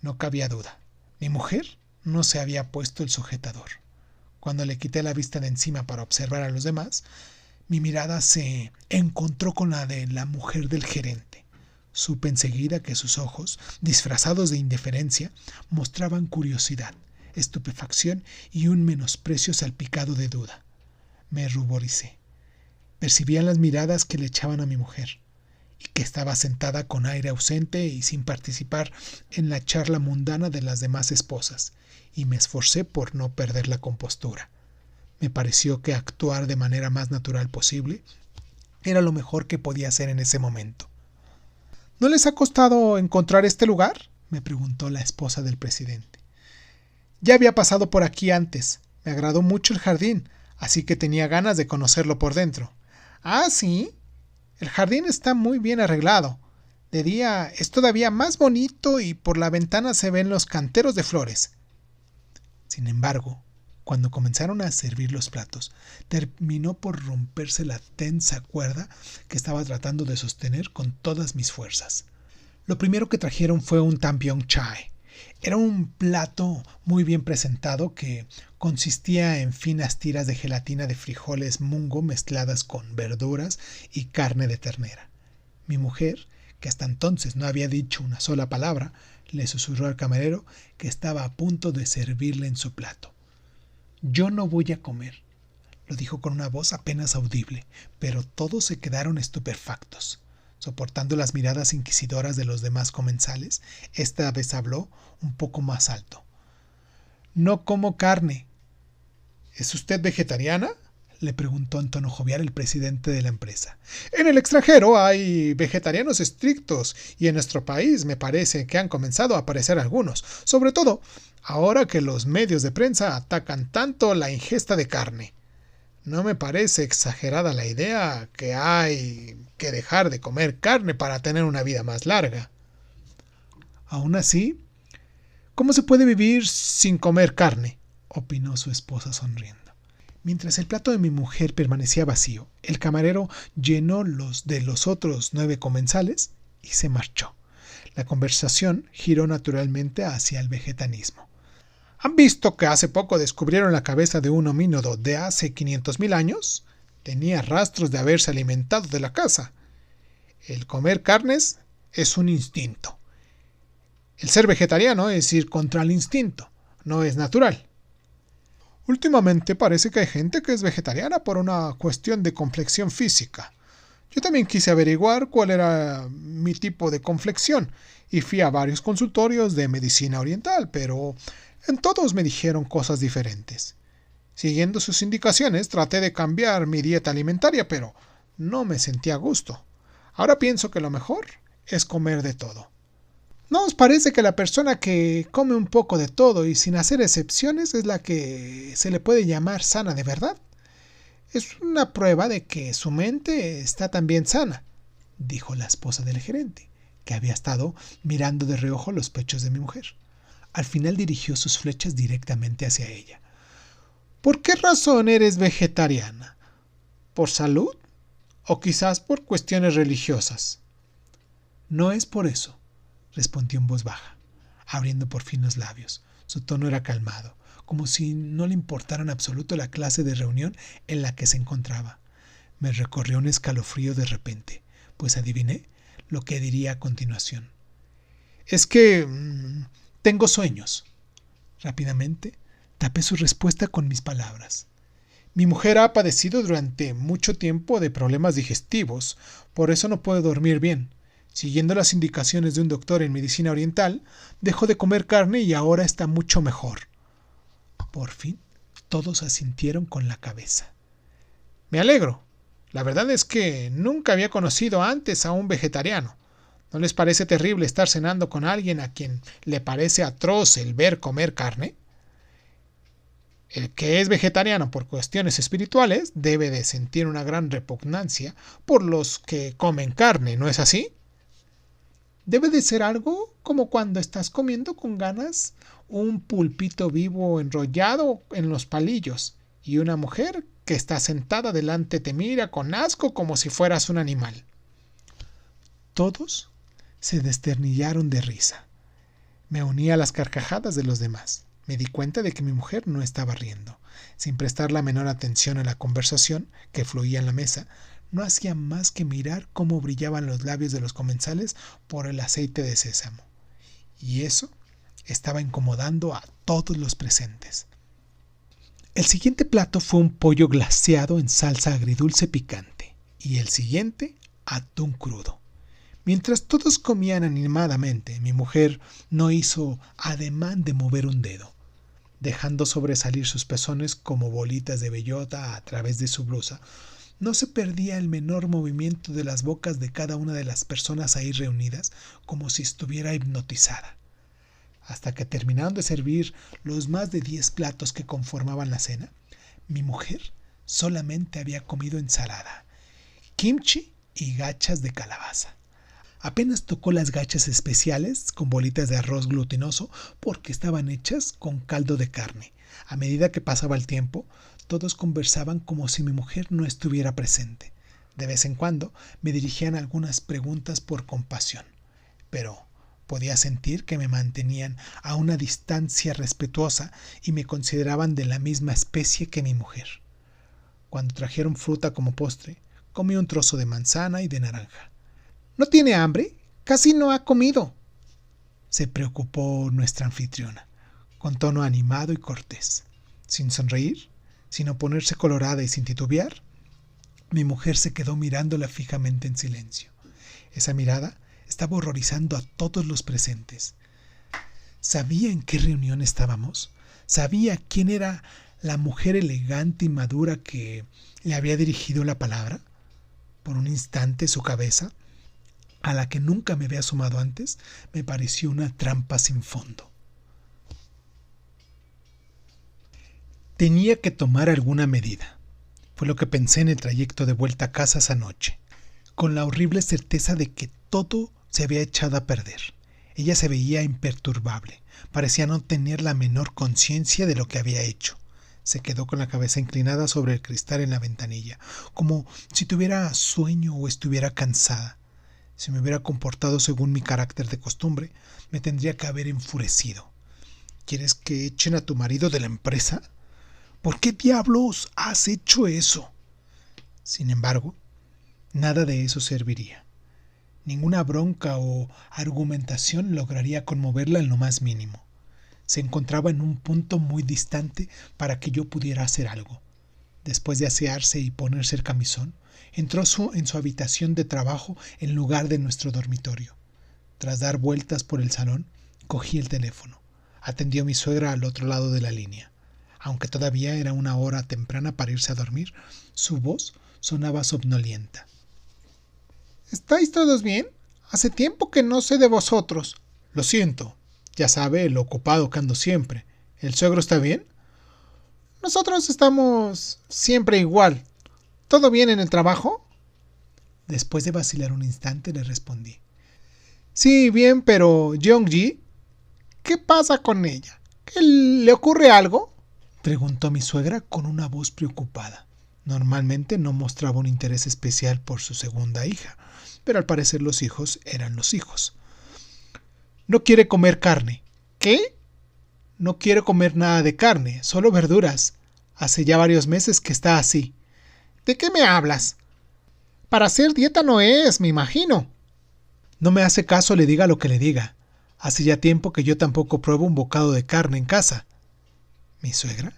No cabía duda. Mi mujer no se había puesto el sujetador. Cuando le quité la vista de encima para observar a los demás, mi mirada se encontró con la de la mujer del gerente. Supe enseguida que sus ojos, disfrazados de indiferencia, mostraban curiosidad, estupefacción y un menosprecio salpicado de duda. Me ruboricé. Percibían las miradas que le echaban a mi mujer, y que estaba sentada con aire ausente y sin participar en la charla mundana de las demás esposas, y me esforcé por no perder la compostura. Me pareció que actuar de manera más natural posible era lo mejor que podía hacer en ese momento. ¿No les ha costado encontrar este lugar?, me preguntó la esposa del presidente. Ya había pasado por aquí antes. Me agradó mucho el jardín, así que tenía ganas de conocerlo por dentro. ¿Ah, sí? El jardín está muy bien arreglado. De día es todavía más bonito y por la ventana se ven los canteros de flores. Sin embargo, cuando comenzaron a servir los platos, terminó por romperse la tensa cuerda que estaba tratando de sostener con todas mis fuerzas. Lo primero que trajeron fue un tambión chai. Era un plato muy bien presentado que consistía en finas tiras de gelatina de frijoles mungo mezcladas con verduras y carne de ternera. Mi mujer, que hasta entonces no había dicho una sola palabra, le susurró al camarero que estaba a punto de servirle en su plato. «Yo no voy a comer», lo dijo con una voz apenas audible, pero todos se quedaron estupefactos. Soportando las miradas inquisidoras de los demás comensales, esta vez habló un poco más alto. «No como carne». «¿Es usted vegetariana?», le preguntó en tono jovial el presidente de la empresa. «En el extranjero hay vegetarianos estrictos y en nuestro país me parece que han comenzado a aparecer algunos, sobre todo ahora que los medios de prensa atacan tanto la ingesta de carne. No me parece exagerada la idea que hay que dejar de comer carne para tener una vida más larga». «Aún así, ¿cómo se puede vivir sin comer carne?», opinó su esposa sonriendo. Mientras el plato de mi mujer permanecía vacío, el camarero llenó los de los otros 9 comensales y se marchó. La conversación giró naturalmente hacia el vegetarianismo. «¿Han visto que hace poco descubrieron la cabeza de un homínido de hace 500.000 años? Tenía rastros de haberse alimentado de la caza. El comer carnes es un instinto. El ser vegetariano es ir contra el instinto, no es natural. Últimamente parece que hay gente que es vegetariana por una cuestión de complexión física. Yo también quise averiguar cuál era mi tipo de complexión y fui a varios consultorios de medicina oriental, pero en todos me dijeron cosas diferentes. Siguiendo sus indicaciones, traté de cambiar mi dieta alimentaria, pero no me sentía a gusto. Ahora pienso que lo mejor es comer de todo». ¿No os parece que la persona que come un poco de todo y sin hacer excepciones es la que se le puede llamar sana de verdad? Es una prueba de que su mente está también sana, dijo la esposa del gerente, que había estado mirando de reojo los pechos de mi mujer. Al final dirigió sus flechas directamente hacia ella. «¿Por qué razón eres vegetariana? ¿Por salud? ¿O quizás por cuestiones religiosas?» «No es por eso», respondió en voz baja, abriendo por fin los labios. Su tono era calmado, como si no le importara en absoluto la clase de reunión en la que se encontraba. Me recorrió un escalofrío de repente, pues adiviné lo que diría a continuación. «Es que tengo sueños». Rápidamente tapé su respuesta con mis palabras. «Mi mujer ha padecido durante mucho tiempo de problemas digestivos, por eso no puede dormir bien. Siguiendo las indicaciones de un doctor en medicina oriental, dejó de comer carne y ahora está mucho mejor». Por fin, todos asintieron con la cabeza. «Me alegro. La verdad es que nunca había conocido antes a un vegetariano. ¿No les parece terrible estar cenando con alguien a quien le parece atroz el ver comer carne? El que es vegetariano por cuestiones espirituales debe de sentir una gran repugnancia por los que comen carne, ¿no es así? Debe de ser algo como cuando estás comiendo con ganas un pulpito vivo enrollado en los palillos y una mujer que está sentada delante te mira con asco como si fueras un animal». Todos se desternillaron de risa. Me uní a las carcajadas de los demás. Me di cuenta de que mi mujer no estaba riendo. Sin prestar la menor atención a la conversación que fluía en la mesa, no hacía más que mirar cómo brillaban los labios de los comensales por el aceite de sésamo. Y eso estaba incomodando a todos los presentes. El siguiente plato fue un pollo glaseado en salsa agridulce picante, y el siguiente, atún crudo. Mientras todos comían animadamente, mi mujer no hizo ademán de mover un dedo, dejando sobresalir sus pezones como bolitas de bellota a través de su blusa. No se perdía el menor movimiento de las bocas de cada una de las personas ahí reunidas, como si estuviera hipnotizada. Hasta que terminaron de servir los más de 10 platos que conformaban la cena, mi mujer solamente había comido ensalada, kimchi y gachas de calabaza. Apenas tocó las gachas especiales con bolitas de arroz glutinoso porque estaban hechas con caldo de carne. A medida que pasaba el tiempo, todos conversaban como si mi mujer no estuviera presente. De vez en cuando me dirigían algunas preguntas por compasión, pero podía sentir que me mantenían a una distancia respetuosa y me consideraban de la misma especie que mi mujer. Cuando trajeron fruta como postre, comí un trozo de manzana y de naranja. «¿No tiene hambre?», Casi no ha comido, se preocupó nuestra anfitriona, con tono animado y cortés. Sin sonreír, sin ponerse colorada y sin titubear, mi mujer se quedó mirándola fijamente en silencio. Esa mirada estaba horrorizando a todos los presentes. ¿Sabía en qué reunión estábamos? ¿Sabía quién era la mujer elegante y madura que le había dirigido la palabra? Por un instante su cabeza, a la que nunca me había asomado antes, me pareció una trampa sin fondo. Tenía que tomar alguna medida. Fue lo que pensé en el trayecto de vuelta a casa esa noche, con la horrible certeza de que todo se había echado a perder. Ella se veía imperturbable, parecía no tener la menor conciencia de lo que había hecho. Se quedó con la cabeza inclinada sobre el cristal en la ventanilla, como si tuviera sueño o estuviera cansada. Si me hubiera comportado según mi carácter de costumbre, me tendría que haber enfurecido. ¿Quieres que echen a tu marido de la empresa? ¿Por qué diablos has hecho eso? Sin embargo, nada de eso serviría. Ninguna bronca o argumentación lograría conmoverla en lo más mínimo. Se encontraba en un punto muy distante para que yo pudiera hacer algo. Después de asearse y ponerse el camisón, entró en su habitación de trabajo en lugar de nuestro dormitorio. Tras dar vueltas por el salón, cogí el teléfono. Atendió mi suegra al otro lado de la línea. Aunque todavía era una hora temprana para irse a dormir, su voz sonaba somnolienta. ¿Estáis todos bien? Hace tiempo que no sé de vosotros. Lo siento. Ya sabe lo ocupado que ando siempre. ¿El suegro está bien? Nosotros estamos siempre igual. ¿Todo bien en el trabajo? Después de vacilar un instante le respondí. Sí, bien, pero Jeong-ji, ¿qué pasa con ella? ¿Qué le ocurre algo? Preguntó mi suegra con una voz preocupada. Normalmente no mostraba un interés especial por su segunda hija, pero al parecer los hijos eran los hijos. No quiere comer carne. ¿Qué? No quiere comer nada de carne, solo verduras. Hace ya varios meses que está así. ¿De qué me hablas? Para hacer dieta no es, me imagino. No me hace caso, le diga lo que le diga. Hace ya tiempo que yo tampoco pruebo un bocado de carne en casa. Mi suegra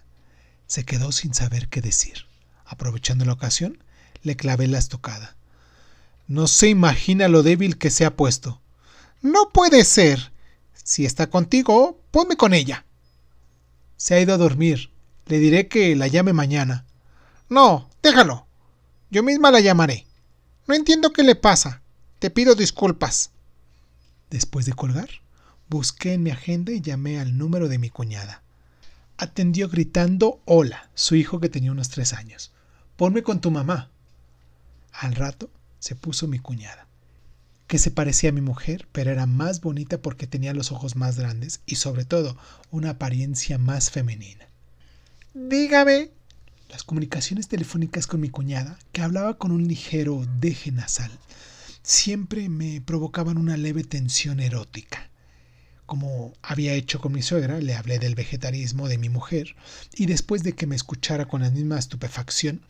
se quedó sin saber qué decir. Aprovechando la ocasión, le clavé la estocada. No se imagina lo débil que se ha puesto. No puede ser. Si está contigo, ponme con ella. Se ha ido a dormir. Le diré que la llame mañana. No, déjalo. Yo misma la llamaré. No entiendo qué le pasa. Te pido disculpas. Después de colgar, busqué en mi agenda y llamé al número de mi cuñada. Atendió gritando hola, su hijo que tenía unos 3 años. Ponme con tu mamá. Al rato se puso mi cuñada, que se parecía a mi mujer, pero era más bonita porque tenía los ojos más grandes y sobre todo una apariencia más femenina. Dígame. Las comunicaciones telefónicas con mi cuñada, que hablaba con un ligero deje nasal, siempre me provocaban una leve tensión erótica. Como había hecho con mi suegra, le hablé del vegetarismo de mi mujer y después de que me escuchara con la misma estupefacción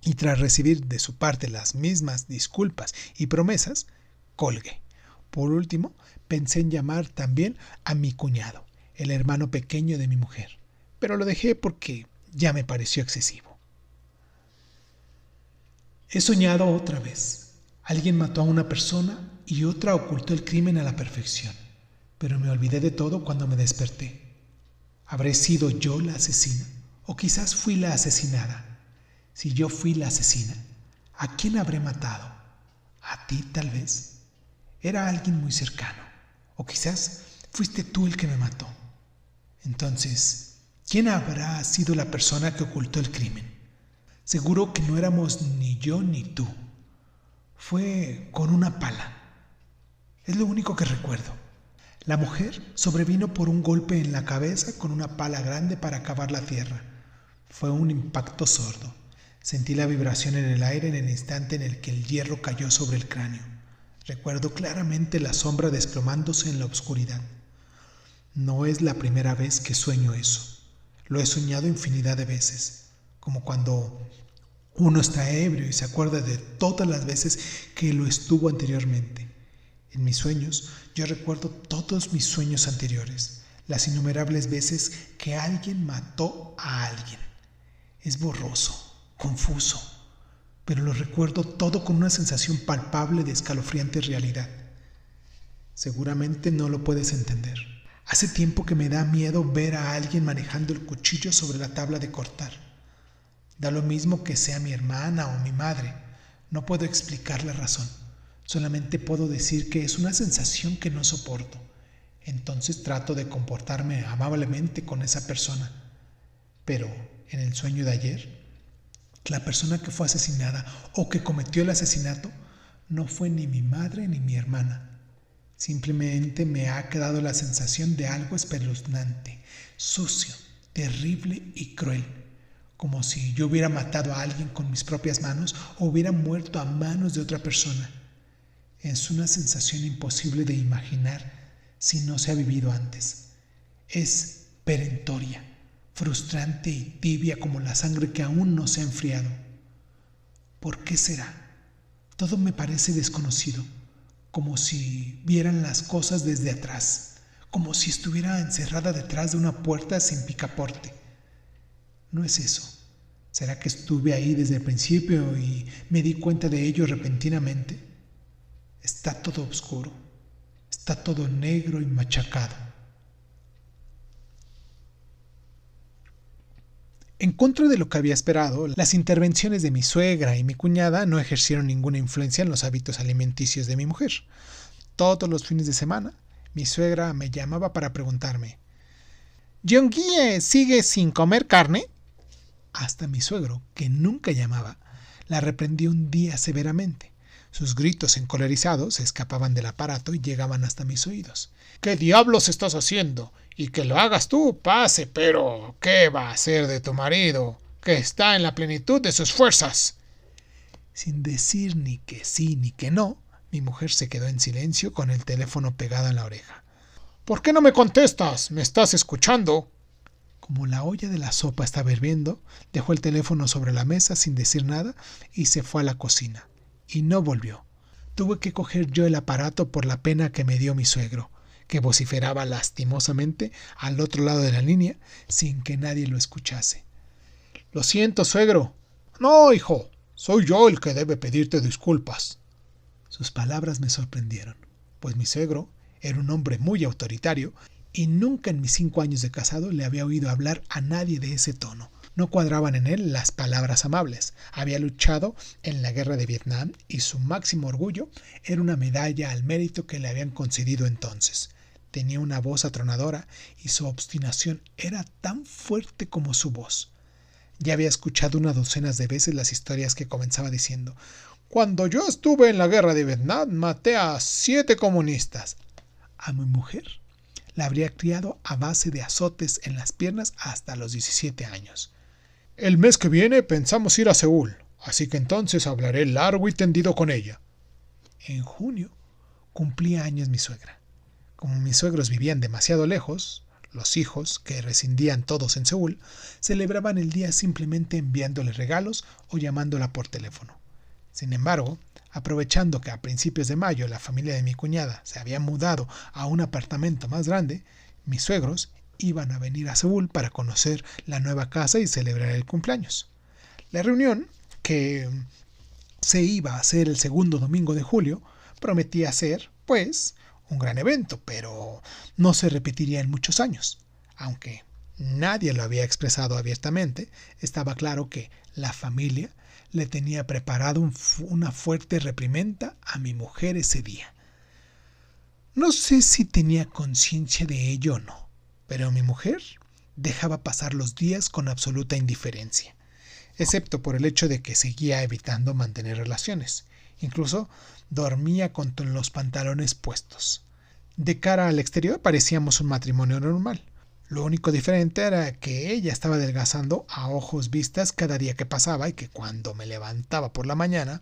y tras recibir de su parte las mismas disculpas y promesas, colgué. Por último, pensé en llamar también a mi cuñado, el hermano pequeño de mi mujer, pero lo dejé porque ya me pareció excesivo. He soñado otra vez. Alguien mató a una persona y otra ocultó el crimen a la perfección, pero me olvidé de todo cuando me desperté. ¿Habré sido yo la asesina? ¿O quizás fui la asesinada? Si yo fui la asesina, ¿a quién habré matado? ¿A ti tal vez? Era alguien muy cercano. O quizás fuiste tú el que me mató. Entonces, ¿quién habrá sido la persona que ocultó el crimen? Seguro que no éramos ni yo ni tú. Fue con una pala. Es lo único que recuerdo. La mujer sobrevino por un golpe en la cabeza con una pala grande para cavar la tierra. Fue un impacto sordo. Sentí la vibración en el aire en el instante en el que el hierro cayó sobre el cráneo. Recuerdo claramente la sombra desplomándose en la oscuridad. No es la primera vez que sueño eso. Lo he soñado infinidad de veces, como cuando uno está ebrio y se acuerda de todas las veces que lo estuvo anteriormente. En mis sueños, yo recuerdo todos mis sueños anteriores, las innumerables veces que alguien mató a alguien. Es borroso, confuso, pero lo recuerdo todo con una sensación palpable de escalofriante realidad. Seguramente no lo puedes entender. Hace tiempo que me da miedo ver a alguien manejando el cuchillo sobre la tabla de cortar. Da lo mismo que sea mi hermana o mi madre. No puedo explicar la razón. Solamente puedo decir que es una sensación que no soporto. Entonces trato de comportarme amablemente con esa persona. Pero en el sueño de ayer, la persona que fue asesinada o que cometió el asesinato no fue ni mi madre ni mi hermana. Simplemente me ha quedado la sensación de algo espeluznante, sucio, terrible y cruel, como si yo hubiera matado a alguien con mis propias manos o hubiera muerto a manos de otra persona. Es una sensación imposible de imaginar si no se ha vivido antes. Es perentoria, frustrante y tibia como la sangre que aún no se ha enfriado. ¿Por qué será? Todo me parece desconocido, como si vieran las cosas desde atrás, como si estuviera encerrada detrás de una puerta sin picaporte. No es eso. ¿Será que estuve ahí desde el principio y me di cuenta de ello repentinamente? Está todo oscuro, está todo negro y machacado. En contra de lo que había esperado, las intervenciones de mi suegra y mi cuñada no ejercieron ninguna influencia en los hábitos alimenticios de mi mujer. Todos los fines de semana, mi suegra me llamaba para preguntarme: ¿Jeonghye sigue sin comer carne? Hasta mi suegro, que nunca llamaba, la reprendió un día severamente. Sus gritos encolerizados se escapaban del aparato y llegaban hasta mis oídos. ¿Qué diablos estás haciendo? Y que lo hagas tú, pase, pero ¿qué va a hacer de tu marido, que está en la plenitud de sus fuerzas? Sin decir ni que sí ni que no, mi mujer se quedó en silencio con el teléfono pegado en la oreja. ¿Por qué no me contestas? ¿Me estás escuchando? Como la olla de la sopa estaba hirviendo, dejó el teléfono sobre la mesa sin decir nada y se fue a la cocina. Y no volvió. Tuve que coger yo el aparato por la pena que me dio mi suegro, que vociferaba lastimosamente al otro lado de la línea sin que nadie lo escuchase. Lo siento, suegro. No, hijo, soy yo el que debe pedirte disculpas. Sus palabras me sorprendieron, pues mi suegro era un hombre muy autoritario y nunca en mis 5 años de casado le había oído hablar a nadie de ese tono. No cuadraban en él las palabras amables. Había luchado en la guerra de Vietnam y su máximo orgullo era una medalla al mérito que le habían concedido entonces. Tenía una voz atronadora y su obstinación era tan fuerte como su voz. Ya había escuchado unas docenas de veces las historias que comenzaba diciendo: cuando yo estuve en la guerra de Vietnam maté a 7 comunistas. A mi mujer la habría criado a base de azotes en las piernas hasta los 17 años. El mes que viene pensamos ir a Seúl, así que entonces hablaré largo y tendido con ella. En junio cumplía años mi suegra. Como mis suegros vivían demasiado lejos, los hijos, que residían todos en Seúl, celebraban el día simplemente enviándole regalos o llamándola por teléfono. Sin embargo, aprovechando que a principios de mayo la familia de mi cuñada se había mudado a un apartamento más grande, mis suegros iban a venir a Seúl para conocer la nueva casa y celebrar el cumpleaños. La reunión, que se iba a hacer el segundo domingo de julio, prometía ser, pues, un gran evento, pero no se repetiría en muchos años. Aunque nadie lo había expresado abiertamente, estaba claro que la familia le tenía preparado una fuerte reprimenda a mi mujer ese día. No sé si tenía conciencia de ello o no, pero mi mujer dejaba pasar los días con absoluta indiferencia, excepto por el hecho de que seguía evitando mantener relaciones. Incluso dormía con los pantalones puestos. De cara al exterior parecíamos un matrimonio normal. Lo único diferente era que ella estaba adelgazando a ojos vistas cada día que pasaba y que cuando me levantaba por la mañana,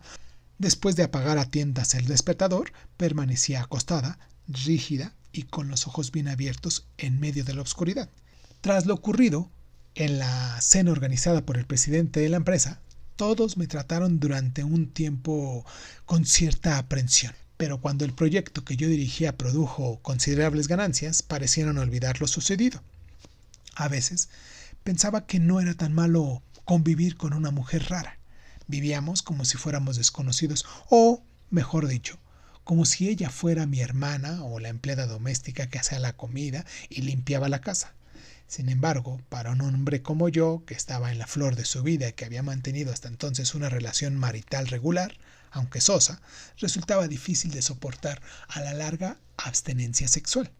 después de apagar a tientas el despertador, permanecía acostada, rígida y con los ojos bien abiertos en medio de la oscuridad. Tras lo ocurrido, en la cena organizada por el presidente de la empresa, todos me trataron durante un tiempo con cierta aprensión. pero cuando el proyecto que yo dirigía produjo considerables ganancias, parecieron olvidar lo sucedido. A veces pensaba que no era tan malo convivir con una mujer rara. Vivíamos como si fuéramos desconocidos, o, mejor dicho, como si ella fuera mi hermana o la empleada doméstica que hacía la comida y limpiaba la casa. Sin embargo, para un hombre como yo, que estaba en la flor de su vida y que había mantenido hasta entonces una relación marital regular, aunque sosa, resultaba difícil de soportar a la larga abstenencia sexual.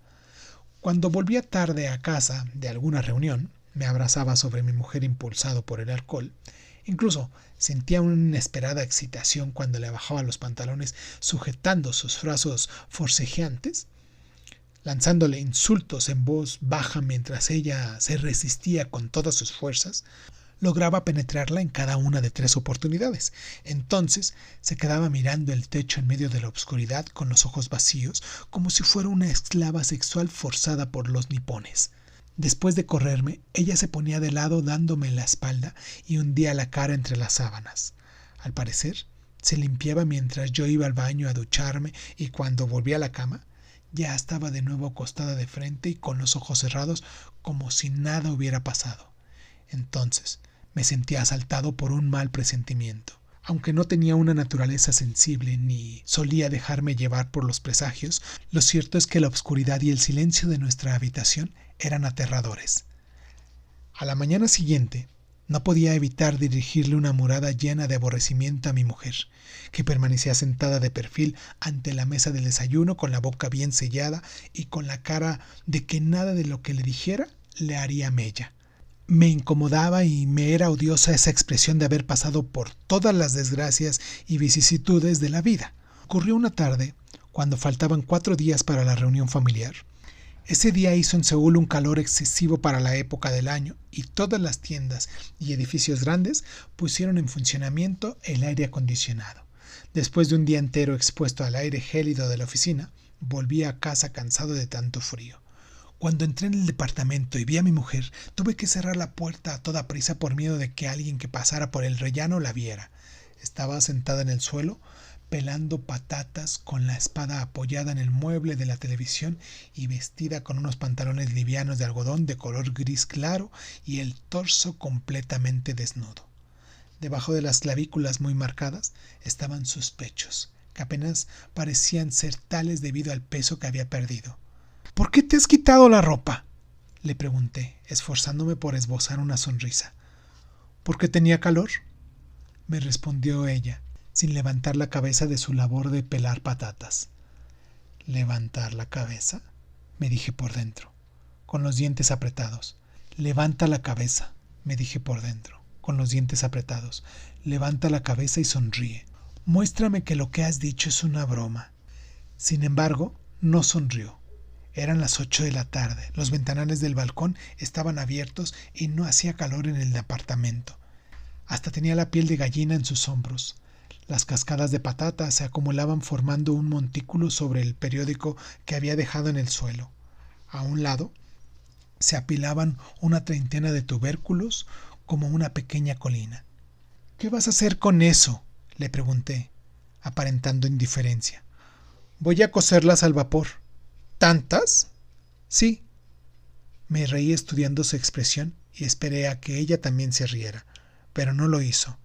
Cuando volvía tarde a casa de alguna reunión, me abrazaba sobre mi mujer impulsado por el alcohol. Incluso sentía una inesperada excitación cuando le bajaba los pantalones sujetando sus brazos forcejeantes, lanzándole insultos en voz baja mientras ella se resistía con todas sus fuerzas. Lograba penetrarla en cada una de 3 oportunidades. Entonces se quedaba mirando el techo en medio de la oscuridad con los ojos vacíos, como si fuera una esclava sexual forzada por los nipones. Después de correrme, ella se ponía de lado dándome la espalda y hundía la cara entre las sábanas. Al parecer, se limpiaba mientras yo iba al baño a ducharme, y cuando volví a la cama, ya estaba de nuevo acostada de frente y con los ojos cerrados como si nada hubiera pasado. Entonces me sentía asaltado por un mal presentimiento. Aunque no tenía una naturaleza sensible ni solía dejarme llevar por los presagios, lo cierto es que la oscuridad y el silencio de nuestra habitación eran aterradores. A la mañana siguiente no podía evitar dirigirle una mirada llena de aborrecimiento a mi mujer, que permanecía sentada de perfil ante la mesa del desayuno con la boca bien sellada y con la cara de que nada de lo que le dijera le haría mella. Me incomodaba y me era odiosa esa expresión de haber pasado por todas las desgracias y vicisitudes de la vida. Ocurrió una tarde, cuando faltaban 4 días para la reunión familiar. Ese día hizo en Seúl un calor excesivo para la época del año y todas las tiendas y edificios grandes pusieron en funcionamiento el aire acondicionado. Después de un día entero expuesto al aire gélido de la oficina, volví a casa cansado de tanto frío. Cuando entré en el departamento y vi a mi mujer, tuve que cerrar la puerta a toda prisa por miedo de que alguien que pasara por el rellano la viera. Estaba sentada en el suelo, pelando patatas con la espada apoyada en el mueble de la televisión y vestida con unos pantalones livianos de algodón de color gris claro y el torso completamente desnudo. Debajo de las clavículas muy marcadas estaban sus pechos, que apenas parecían ser tales debido al peso que había perdido. ¿Por qué te has quitado la ropa?, le pregunté, esforzándome por esbozar una sonrisa. ¿Porque tenía calor?, me respondió ella, sin levantar la cabeza de su labor de pelar patatas. ¿Levantar la cabeza?, me dije por dentro, con los dientes apretados. Levanta la cabeza, me dije por dentro, con los dientes apretados. Levanta la cabeza y sonríe. Muéstrame que lo que has dicho es una broma. Sin embargo, no sonrió. Eran las 8 de la tarde, los ventanales del balcón estaban abiertos y no hacía calor en el departamento. Hasta tenía la piel de gallina en sus hombros. Las cascadas de patatas se acumulaban formando un montículo sobre el periódico que había dejado en el suelo. A un lado se apilaban una treintena de tubérculos como una pequeña colina. ¿Qué vas a hacer con eso?, le pregunté, aparentando indiferencia. Voy a cocerlas al vapor. ¿Tantas? Sí. Me reí estudiando su expresión y esperé a que ella también se riera, pero no lo hizo.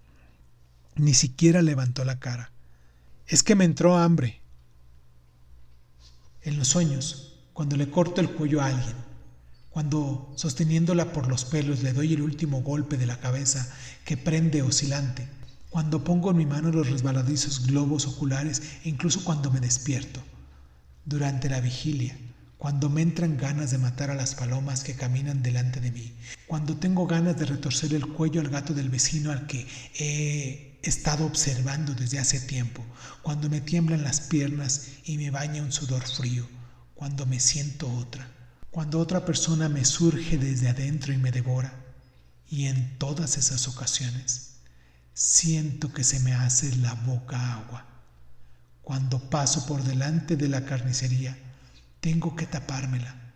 Ni siquiera levantó la cara. Es que me entró hambre. En los sueños, cuando le corto el cuello a alguien, cuando sosteniéndola por los pelos le doy el último golpe de la cabeza que prende oscilante, cuando pongo en mi mano los resbaladizos globos oculares e incluso cuando me despierto. Durante la vigilia, cuando me entran ganas de matar a las palomas que caminan delante de mí, cuando tengo ganas de retorcer el cuello al gato del vecino al que he estado observando desde hace tiempo, cuando me tiemblan las piernas y me baña un sudor frío, cuando me siento otra, cuando otra persona me surge desde adentro y me devora, y en todas esas ocasiones siento que se me hace la boca agua. Cuando paso por delante de la carnicería, tengo que tapármela.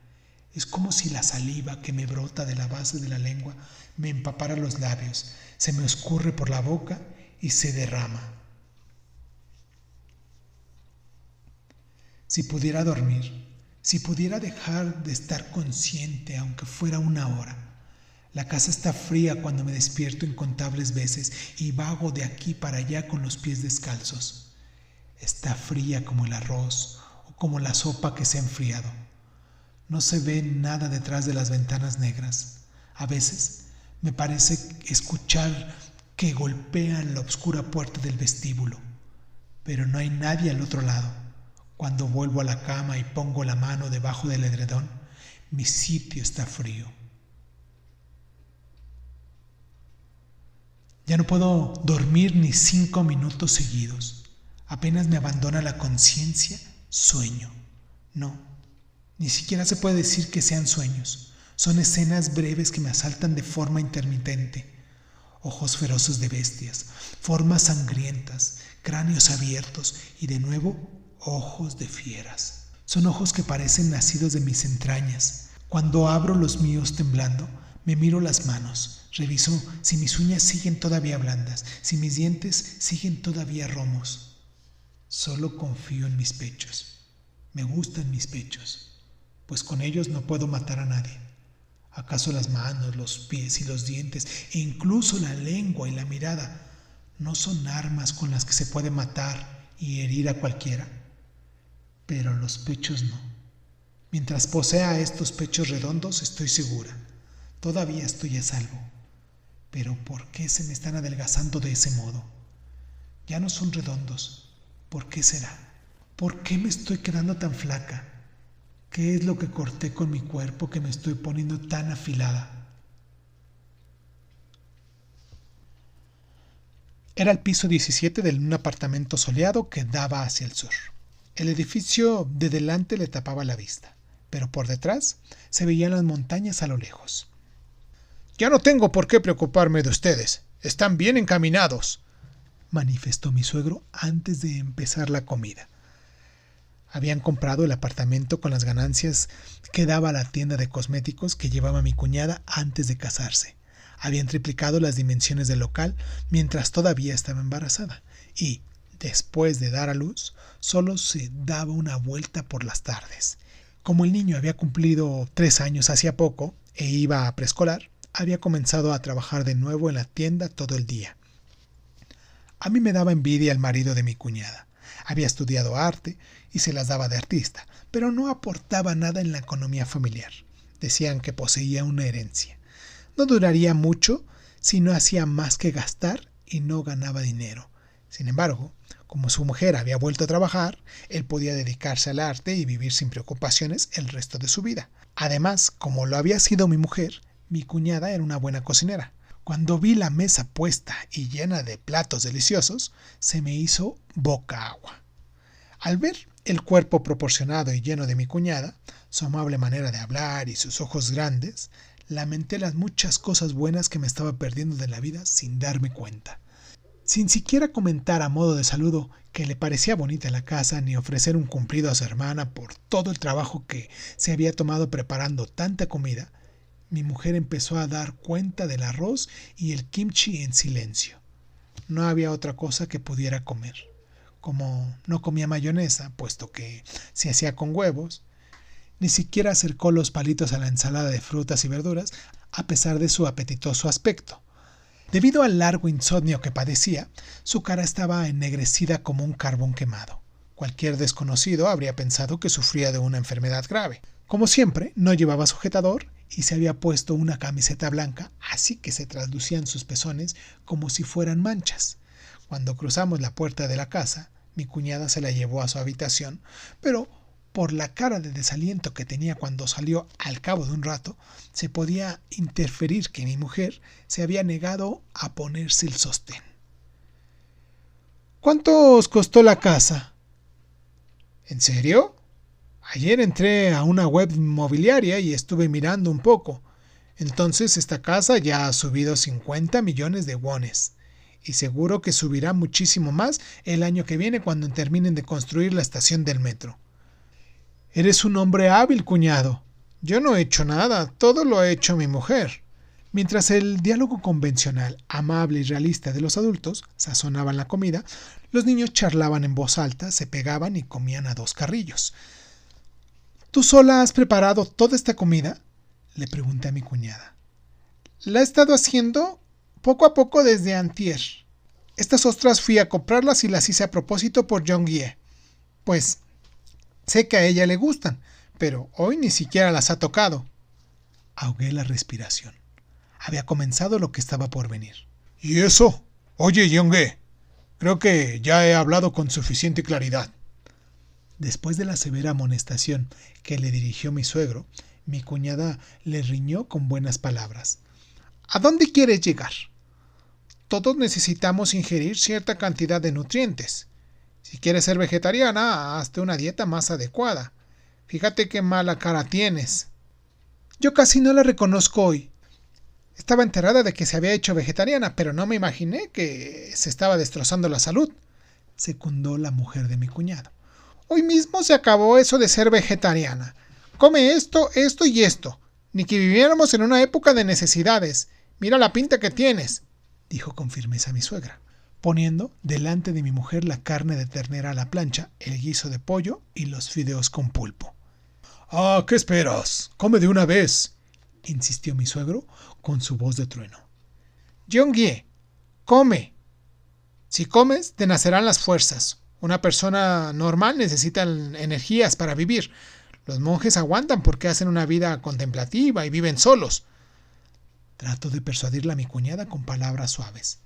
Es como si la saliva que me brota de la base de la lengua me empapara los labios, se me escurre por la boca y se derrama. Si pudiera dormir, si pudiera dejar de estar consciente aunque fuera una hora. La casa está fría cuando me despierto incontables veces y vago de aquí para allá con los pies descalzos. Está fría como el arroz o como la sopa que se ha enfriado. No se ve nada detrás de las ventanas negras. A veces me parece escuchar que golpean la oscura puerta del vestíbulo, pero no hay nadie al otro lado. Cuando vuelvo a la cama y pongo la mano debajo del edredón, mi sitio está frío. Ya no puedo dormir ni 5 minutos seguidos. Apenas me abandona la conciencia, sueño. No, ni siquiera se puede decir que sean sueños. Son escenas breves que me asaltan de forma intermitente. Ojos feroces de bestias, formas sangrientas, cráneos abiertos y de nuevo ojos de fieras. Son ojos que parecen nacidos de mis entrañas. Cuando abro los míos temblando, me miro las manos, reviso si mis uñas siguen todavía blandas, si mis dientes siguen todavía romos. Solo confío en mis pechos. Me gustan mis pechos, pues con ellos no puedo matar a nadie. ¿Acaso las manos, los pies y los dientes, e incluso la lengua y la mirada, no son armas con las que se puede matar y herir a cualquiera? Pero los pechos no. Mientras posea estos pechos redondos, estoy segura. Todavía estoy a salvo. Pero ¿por qué se me están adelgazando de ese modo? Ya no son redondos. ¿Por qué será? ¿Por qué me estoy quedando tan flaca? ¿Qué es lo que corté con mi cuerpo que me estoy poniendo tan afilada? Era el piso 17 de un apartamento soleado que daba hacia el sur. El edificio de delante le tapaba la vista, pero por detrás se veían las montañas a lo lejos. «Ya no tengo por qué preocuparme de ustedes. Están bien encaminados», manifestó mi suegro antes de empezar la comida. Habían comprado el apartamento con las ganancias que daba la tienda de cosméticos que llevaba mi cuñada antes de casarse. Habían triplicado las dimensiones del local mientras todavía estaba embarazada y, después de dar a luz, solo se daba una vuelta por las tardes. Como el niño había cumplido 3 años hacía poco e iba a preescolar, había comenzado a trabajar de nuevo en la tienda todo el día. A mí me daba envidia el marido de mi cuñada. Había estudiado arte y se las daba de artista, pero no aportaba nada en la economía familiar. Decían que poseía una herencia. No duraría mucho si no hacía más que gastar y no ganaba dinero. Sin embargo, como su mujer había vuelto a trabajar, él podía dedicarse al arte y vivir sin preocupaciones el resto de su vida. Además, como lo había sido mi mujer, mi cuñada era una buena cocinera. Cuando vi la mesa puesta y llena de platos deliciosos, se me hizo boca agua. Al ver el cuerpo proporcionado y lleno de mi cuñada, su amable manera de hablar y sus ojos grandes, lamenté las muchas cosas buenas que me estaba perdiendo de la vida sin darme cuenta. Sin siquiera comentar a modo de saludo que le parecía bonita la casa ni ofrecer un cumplido a su hermana por todo el trabajo que se había tomado preparando tanta comida, mi mujer empezó a dar cuenta del arroz y el kimchi en silencio. No había otra cosa que pudiera comer. Como no comía mayonesa, puesto que se hacía con huevos, ni siquiera acercó los palitos a la ensalada de frutas y verduras, a pesar de su apetitoso aspecto. Debido al largo insomnio que padecía, su cara estaba ennegrecida como un carbón quemado. Cualquier desconocido habría pensado que sufría de una enfermedad grave. Como siempre, no llevaba sujetador y se había puesto una camiseta blanca, así que se traslucían sus pezones como si fueran manchas. Cuando cruzamos la puerta de la casa, mi cuñada se la llevó a su habitación, pero por la cara de desaliento que tenía cuando salió al cabo de un rato, se podía inferir que mi mujer se había negado a ponerse el sostén. «¿Cuánto os costó la casa?» «¿En serio? Ayer entré a una web inmobiliaria y estuve mirando un poco. Entonces esta casa ya ha subido 50 millones de wones. Y seguro que subirá muchísimo más el año que viene cuando terminen de construir la estación del metro». «Eres un hombre hábil, cuñado. Yo no he hecho nada, todo lo ha hecho mi mujer. Mientras el diálogo convencional, amable y realista de los adultos sazonaban la comida, los niños charlaban en voz alta, se pegaban y comían a dos carrillos. ¿Tú sola has preparado toda esta comida?, le pregunté a mi cuñada. La he estado haciendo poco a poco desde antier. Estas ostras fui a comprarlas y las hice a propósito por Jeong-hye. Pues sé que a ella le gustan, pero hoy ni siquiera las ha tocado. Ahogué la respiración. Había comenzado lo que estaba por venir. ¿Y eso? Oye, Jeong-hye, creo que ya he hablado con suficiente claridad. Después de la severa amonestación que le dirigió mi suegro, mi cuñada le riñó con buenas palabras. ¿A dónde quieres llegar? Todos necesitamos ingerir cierta cantidad de nutrientes. Si quieres ser vegetariana, hazte una dieta más adecuada. Fíjate qué mala cara tienes. Yo casi no la reconozco hoy. Estaba enterada de que se había hecho vegetariana, pero no me imaginé que se estaba destrozando la salud, secundó la mujer de mi cuñado. Hoy mismo se acabó eso de ser vegetariana. Come esto, esto y esto. Ni que viviéramos en una época de necesidades. Mira la pinta que tienes, dijo con firmeza mi suegra, poniendo delante de mi mujer la carne de ternera a la plancha, el guiso de pollo y los fideos con pulpo. Ah, ¿qué esperas? Come de una vez, insistió mi suegro con su voz de trueno. Jeong-hye, come. Si comes, te nacerán las fuerzas. Una persona normal necesita energías para vivir. Los monjes aguantan porque hacen una vida contemplativa y viven solos. Trato de persuadirla a mi cuñada con palabras suaves.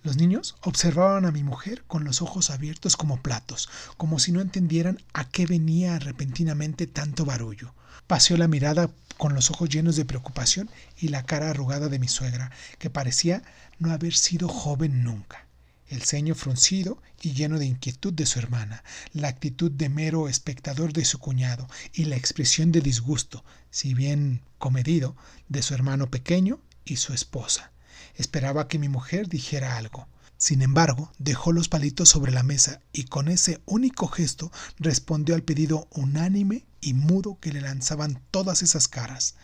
Los niños observaban a mi mujer con los ojos abiertos como platos, como si no entendieran a qué venía repentinamente tanto barullo. Paseó la mirada con los ojos llenos de preocupación y la cara arrugada de mi suegra, que parecía no haber sido joven nunca. El ceño fruncido y lleno de inquietud de su hermana, la actitud de mero espectador de su cuñado y la expresión de disgusto, si bien comedido, de su hermano pequeño y su esposa. Esperaba que mi mujer dijera algo. Sin embargo, dejó los palitos sobre la mesa y con ese único gesto respondió al pedido unánime y mudo que le lanzaban todas esas caras.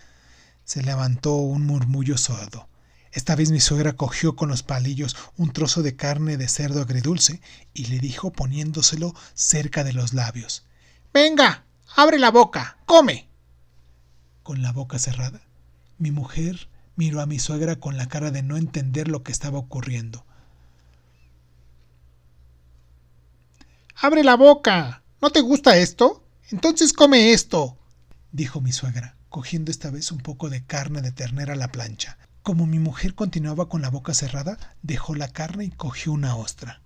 Se levantó un murmullo sordo. Esta vez mi suegra cogió con los palillos un trozo de carne de cerdo agridulce y le dijo poniéndoselo cerca de los labios. «Venga, abre la boca, come». Con la boca cerrada, mi mujer miró a mi suegra con la cara de no entender lo que estaba ocurriendo. «¡Abre la boca! ¿No te gusta esto? Entonces come esto», dijo mi suegra, cogiendo esta vez un poco de carne de ternera a la plancha. Como mi mujer continuaba con la boca cerrada, dejó la carne y cogió una ostra.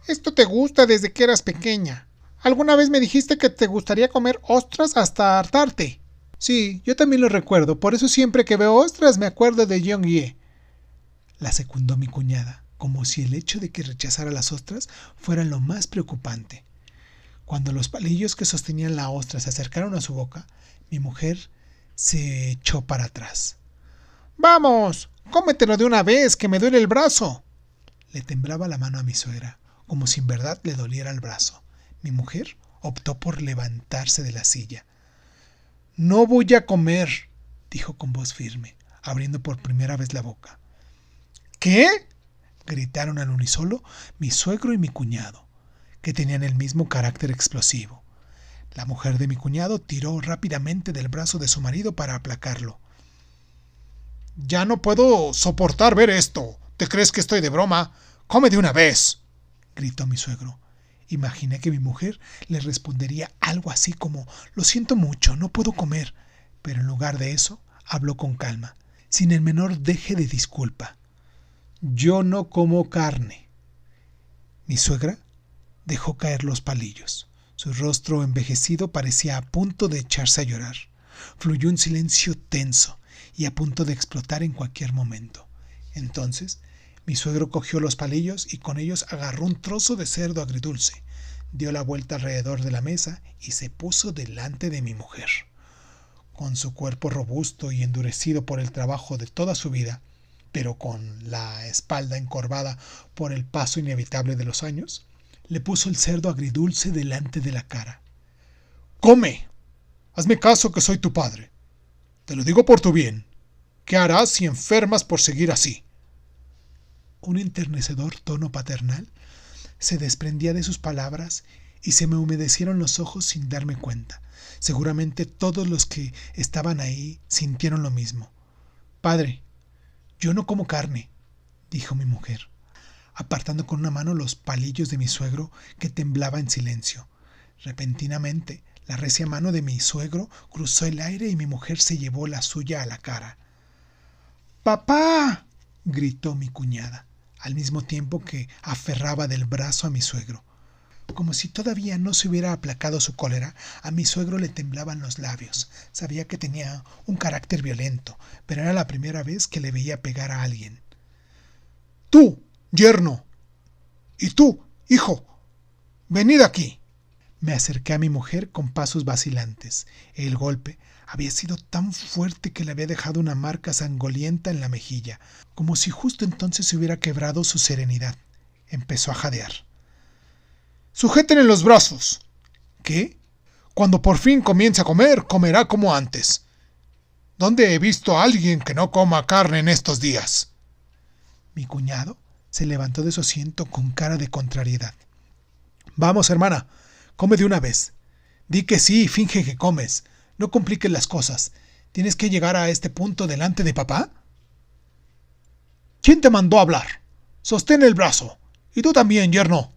«Esto te gusta desde que eras pequeña. Alguna vez me dijiste que te gustaría comer ostras hasta hartarte». «Sí, yo también lo recuerdo, por eso siempre que veo ostras me acuerdo de Jeong-hye», la secundó mi cuñada, como si el hecho de que rechazara las ostras fuera lo más preocupante. Cuando los palillos que sostenían la ostra se acercaron a su boca, mi mujer se echó para atrás. «Vamos, cómetelo de una vez, que me duele el brazo». Le temblaba la mano a mi suegra, como si en verdad le doliera el brazo. Mi mujer optó por levantarse de la silla. «No voy a comer», dijo con voz firme, abriendo por primera vez la boca. «¿Qué?», gritaron al unísono mi suegro y mi cuñado, que tenían el mismo carácter explosivo. La mujer de mi cuñado tiró rápidamente del brazo de su marido para aplacarlo. «Ya no puedo soportar ver esto. ¿Te crees que estoy de broma? ¡Come de una vez!», gritó mi suegro. Imaginé que mi mujer le respondería algo así como «Lo siento mucho, no puedo comer», pero en lugar de eso habló con calma, sin el menor deje de disculpa. «Yo no como carne». Mi suegra dejó caer los palillos. Su rostro envejecido parecía a punto de echarse a llorar. Fluyó un silencio tenso y a punto de explotar en cualquier momento. Entonces, mi suegro cogió los palillos y con ellos agarró un trozo de cerdo agridulce, dio la vuelta alrededor de la mesa y se puso delante de mi mujer. Con su cuerpo robusto y endurecido por el trabajo de toda su vida, pero con la espalda encorvada por el paso inevitable de los años, le puso el cerdo agridulce delante de la cara. «¡Come! Hazme caso que soy tu padre. Te lo digo por tu bien. ¿Qué harás si enfermas por seguir así? Un enternecedor tono paternal se desprendía de sus palabras y se me humedecieron los ojos sin darme cuenta. Seguramente todos los que estaban ahí sintieron lo mismo. Padre, yo no como carne, dijo mi mujer, apartando con una mano los palillos de mi suegro que temblaba en silencio. Repentinamente, la recia mano de mi suegro cruzó el aire y mi mujer se llevó la suya a la cara. ¡Papá!, gritó mi cuñada, al mismo tiempo que aferraba del brazo a mi suegro. Como si todavía no se hubiera aplacado su cólera, a mi suegro le temblaban los labios. Sabía que tenía un carácter violento, pero era la primera vez que le veía pegar a alguien. ¡Tú, yerno! ¡Y tú, hijo! ¡Venid aquí! Me acerqué a mi mujer con pasos vacilantes. El golpe había sido tan fuerte que le había dejado una marca sangrienta en la mejilla, como si justo entonces se hubiera quebrado su serenidad. Empezó a jadear. ¡Sujétenle los brazos! ¿Qué? Cuando por fin comience a comer, comerá como antes. ¿Dónde he visto a alguien que no coma carne en estos días? Mi cuñado se levantó de su asiento con cara de contrariedad. Vamos, hermana, come de una vez. Di que sí y finge que comes. No compliques las cosas. ¿Tienes que llegar a este punto delante de papá? ¿Quién te mandó a hablar? Sostén el brazo. Y tú también, yerno.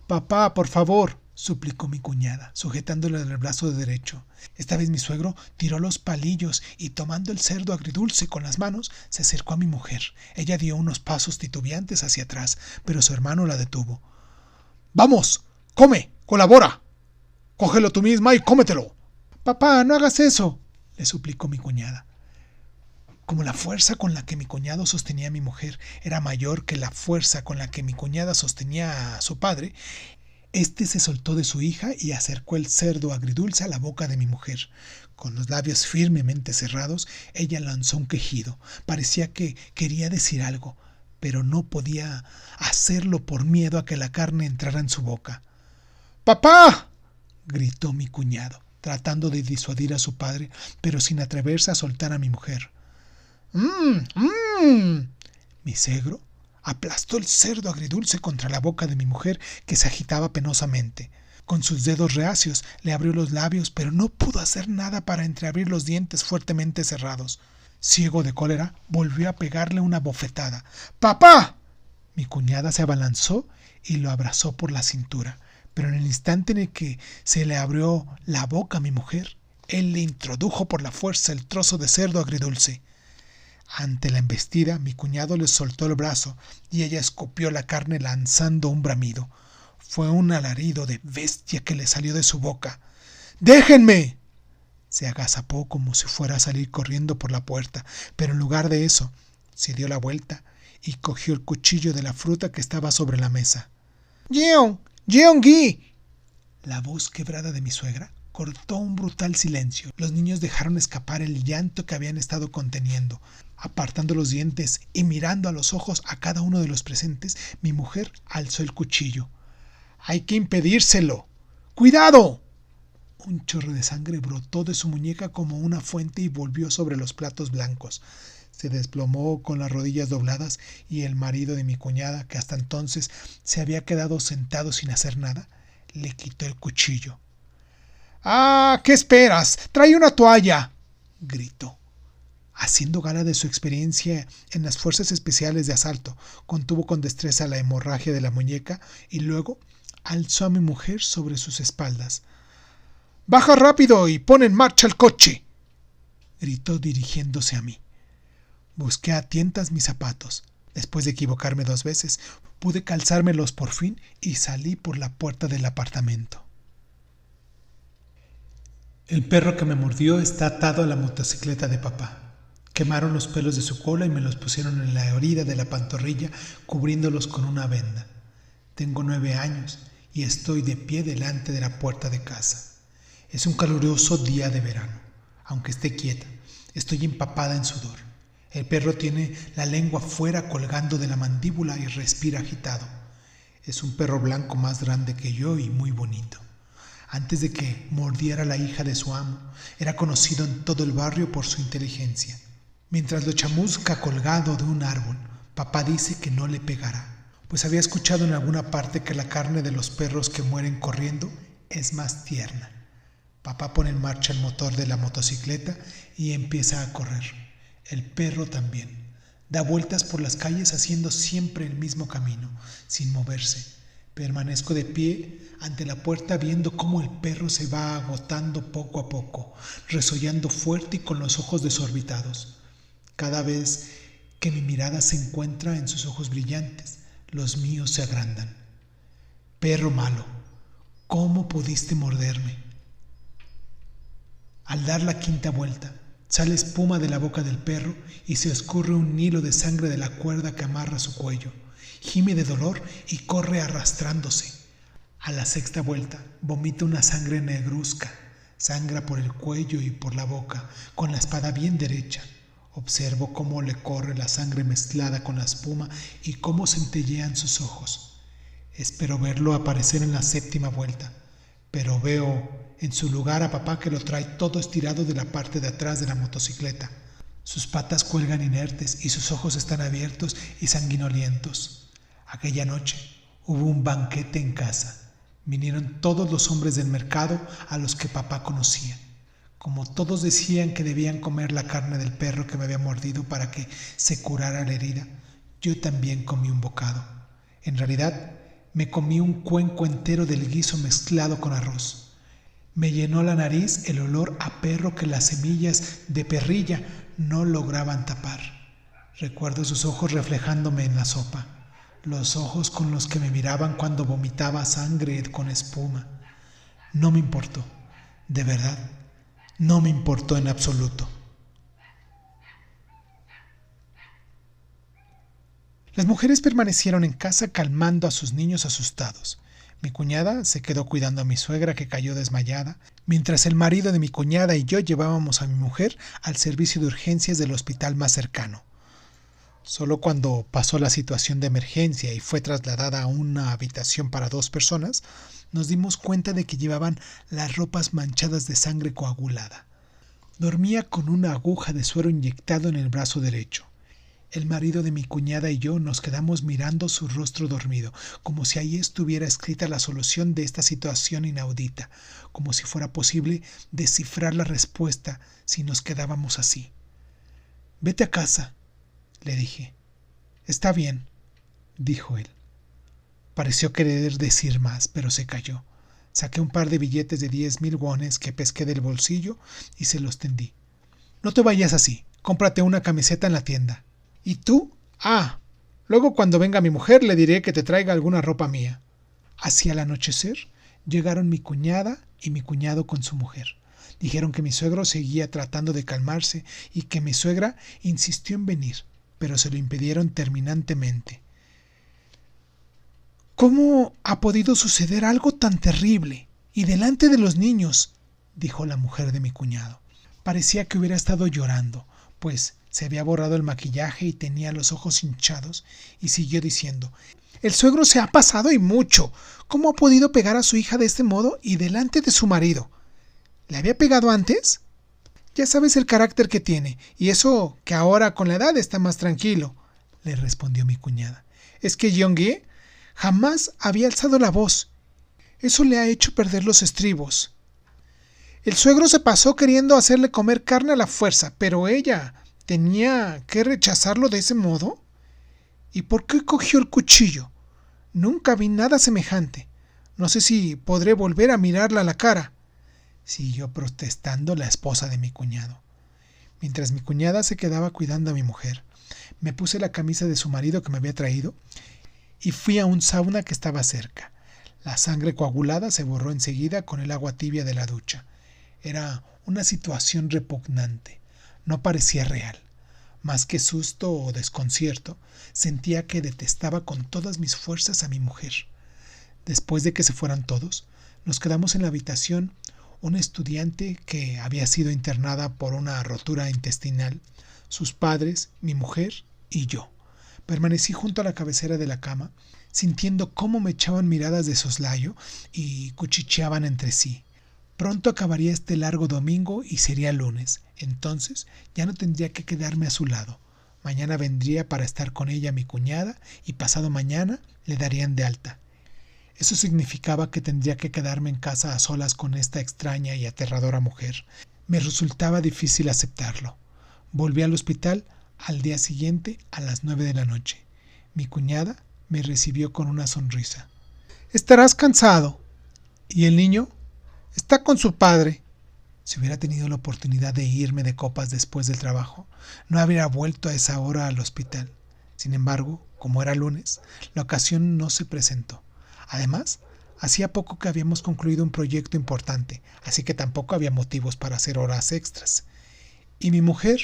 Papá, por favor, suplicó mi cuñada, sujetándole del brazo derecho. Esta vez mi suegro tiró los palillos y, tomando el cerdo agridulce con las manos, se acercó a mi mujer. Ella dio unos pasos titubeantes hacia atrás, pero su hermano la detuvo. ¡Vamos! ¡Come! ¡Colabora! Cógelo tú misma y cómetelo. Papá, no hagas eso, le suplicó mi cuñada. Como la fuerza con la que mi cuñado sostenía a mi mujer era mayor que la fuerza con la que mi cuñada sostenía a su padre, este se soltó de su hija y acercó el cerdo agridulce a la boca de mi mujer. Con los labios firmemente cerrados, ella lanzó un quejido. Parecía que quería decir algo, pero no podía hacerlo por miedo a que la carne entrara en su boca. ¡Papá!, gritó mi cuñado, tratando de disuadir a su padre, pero sin atreverse a soltar a mi mujer. Mi suegro aplastó el cerdo agridulce contra la boca de mi mujer, que se agitaba penosamente. Con sus dedos reacios le abrió los labios, pero no pudo hacer nada para entreabrir los dientes fuertemente cerrados. Ciego de cólera, volvió a pegarle una bofetada. ¡Papá! Mi cuñada se abalanzó y lo abrazó por la cintura, pero en el instante en el que se le abrió la boca a mi mujer, él le introdujo por la fuerza el trozo de cerdo agridulce. Ante la embestida, mi cuñado le soltó el brazo y ella escupió la carne lanzando un bramido. Fue un alarido de bestia que le salió de su boca. ¡Déjenme! Se agazapó como si fuera a salir corriendo por la puerta, pero en lugar de eso, se dio la vuelta y cogió el cuchillo de la fruta que estaba sobre la mesa. ¡Jeon! ¡Jeon-gi! La voz quebrada de mi suegra cortó un brutal silencio. Los niños dejaron escapar el llanto que habían estado conteniendo. Apartando los dientes y mirando a los ojos a cada uno de los presentes, mi mujer alzó el cuchillo. ¡Hay que impedírselo! ¡Cuidado! Un chorro de sangre brotó de su muñeca como una fuente y volvió sobre los platos blancos. Se desplomó con las rodillas dobladas y el marido de mi cuñada, que hasta entonces se había quedado sentado sin hacer nada, le quitó el cuchillo. ¡Ah! ¿Qué esperas? ¡Trae una toalla!, gritó. Haciendo gala de su experiencia en las fuerzas especiales de asalto, contuvo con destreza la hemorragia de la muñeca y luego alzó a mi mujer sobre sus espaldas. ¡Baja rápido y pon en marcha el coche!, gritó dirigiéndose a mí. Busqué a tientas mis zapatos. Después de equivocarme 2 veces, pude calzármelos por fin y salí por la puerta del apartamento. El perro que me mordió está atado a la motocicleta de papá. Quemaron los pelos de su cola y me los pusieron en la herida de la pantorrilla, cubriéndolos con una venda. Tengo 9 años y estoy de pie delante de la puerta de casa. Es un caluroso día de verano. Aunque esté quieta, estoy empapada en sudor. El perro tiene la lengua fuera colgando de la mandíbula y respira agitado. Es un perro blanco más grande que yo y muy bonito. Antes de que mordiera a la hija de su amo, era conocido en todo el barrio por su inteligencia. Mientras lo chamusca colgado de un árbol, papá dice que no le pegará, pues había escuchado en alguna parte que la carne de los perros que mueren corriendo es más tierna. Papá pone en marcha el motor de la motocicleta y empieza a correr. El perro también. Da vueltas por las calles haciendo siempre el mismo camino, sin moverse. Permanezco de pie ante la puerta viendo cómo el perro se va agotando poco a poco, resollando fuerte y con los ojos desorbitados. Cada vez que mi mirada se encuentra en sus ojos brillantes, los míos se agrandan. Perro malo, ¿cómo pudiste morderme? Al dar la quinta vuelta, sale espuma de la boca del perro y se escurre un hilo de sangre de la cuerda que amarra su cuello. Gime de dolor y corre arrastrándose. A la sexta vuelta, vomita una sangre negruzca. Sangra por el cuello y por la boca, con la espada bien derecha. Observo cómo le corre la sangre mezclada con la espuma y cómo centellean sus ojos. Espero verlo aparecer en la séptima vuelta, pero veo en su lugar a papá que lo trae todo estirado de la parte de atrás de la motocicleta. Sus patas cuelgan inertes y sus ojos están abiertos y sanguinolientos. Aquella noche hubo un banquete en casa. Vinieron todos los hombres del mercado a los que papá conocía. Como todos decían que debían comer la carne del perro que me había mordido para que se curara la herida, yo también comí un bocado. En realidad, me comí un cuenco entero del guiso mezclado con arroz. Me llenó la nariz el olor a perro que las semillas de perrilla no lograban tapar. Recuerdo sus ojos reflejándome en la sopa, los ojos con los que me miraban cuando vomitaba sangre con espuma. No me importó, de verdad, no me importó en absoluto. Las mujeres permanecieron en casa calmando a sus niños asustados. Mi cuñada se quedó cuidando a mi suegra que cayó desmayada, mientras el marido de mi cuñada y yo llevábamos a mi mujer al servicio de urgencias del hospital más cercano. Solo cuando pasó la situación de emergencia y fue trasladada a una habitación para 2 personas, nos dimos cuenta de que llevaban las ropas manchadas de sangre coagulada. Dormía con una aguja de suero inyectado en el brazo derecho. El marido de mi cuñada y yo nos quedamos mirando su rostro dormido, como si ahí estuviera escrita la solución de esta situación inaudita, como si fuera posible descifrar la respuesta si nos quedábamos así. «Vete a casa», le dije. «Está bien», dijo él. Pareció querer decir más, pero se calló. Saqué un par de billetes de 10,000 wones que pesqué del bolsillo y se los tendí. «No te vayas así, cómprate una camiseta en la tienda». «¿Y tú?» Luego cuando venga mi mujer le diré que te traiga alguna ropa mía». Hacia el anochecer llegaron mi cuñada y mi cuñado con su mujer. Dijeron que mi suegro seguía tratando de calmarse y que mi suegra insistió en venir, pero se lo impidieron terminantemente. «¿Cómo ha podido suceder algo tan terrible? Y delante de los niños», dijo la mujer de mi cuñado. Parecía que hubiera estado llorando, pues se había borrado el maquillaje y tenía los ojos hinchados, y siguió diciendo: «El suegro se ha pasado y mucho. ¿Cómo ha podido pegar a su hija de este modo y delante de su marido? ¿Le había pegado antes? Ya sabes el carácter que tiene, y eso que ahora con la edad está más tranquilo», le respondió mi cuñada. «Es que Jean-Guy jamás había alzado la voz. Eso le ha hecho perder los estribos. El suegro se pasó queriendo hacerle comer carne a la fuerza, pero ella ¿tenía que rechazarlo de ese modo? ¿Y por qué cogió el cuchillo? Nunca vi nada semejante. No sé si podré volver a mirarla a la cara», siguió protestando la esposa de mi cuñado. Mientras mi cuñada se quedaba cuidando a mi mujer, me puse la camisa de su marido que me había traído y fui a un sauna que estaba cerca. La sangre coagulada se borró enseguida con el agua tibia de la ducha. Era una situación repugnante. No parecía real. Más que susto o desconcierto, sentía que detestaba con todas mis fuerzas a mi mujer. Después de que se fueran todos, nos quedamos en la habitación una estudiante que había sido internada por una rotura intestinal, sus padres, mi mujer y yo. Permanecí junto a la cabecera de la cama, sintiendo cómo me echaban miradas de soslayo y cuchicheaban entre sí. Pronto acabaría este largo domingo y sería lunes. Entonces ya no tendría que quedarme a su lado. Mañana vendría para estar con ella mi cuñada y pasado mañana le darían de alta. Eso significaba que tendría que quedarme en casa a solas con esta extraña y aterradora mujer. Me resultaba difícil aceptarlo. Volví al hospital al día siguiente a las 9 de la noche. Mi cuñada me recibió con una sonrisa. «Estarás cansado». «¿Y el niño?» «Está con su padre». Si hubiera tenido la oportunidad de irme de copas después del trabajo, no habría vuelto a esa hora al hospital. Sin embargo, como era lunes, la ocasión no se presentó. Además, hacía poco que habíamos concluido un proyecto importante, así que tampoco había motivos para hacer horas extras. ¿Y mi mujer?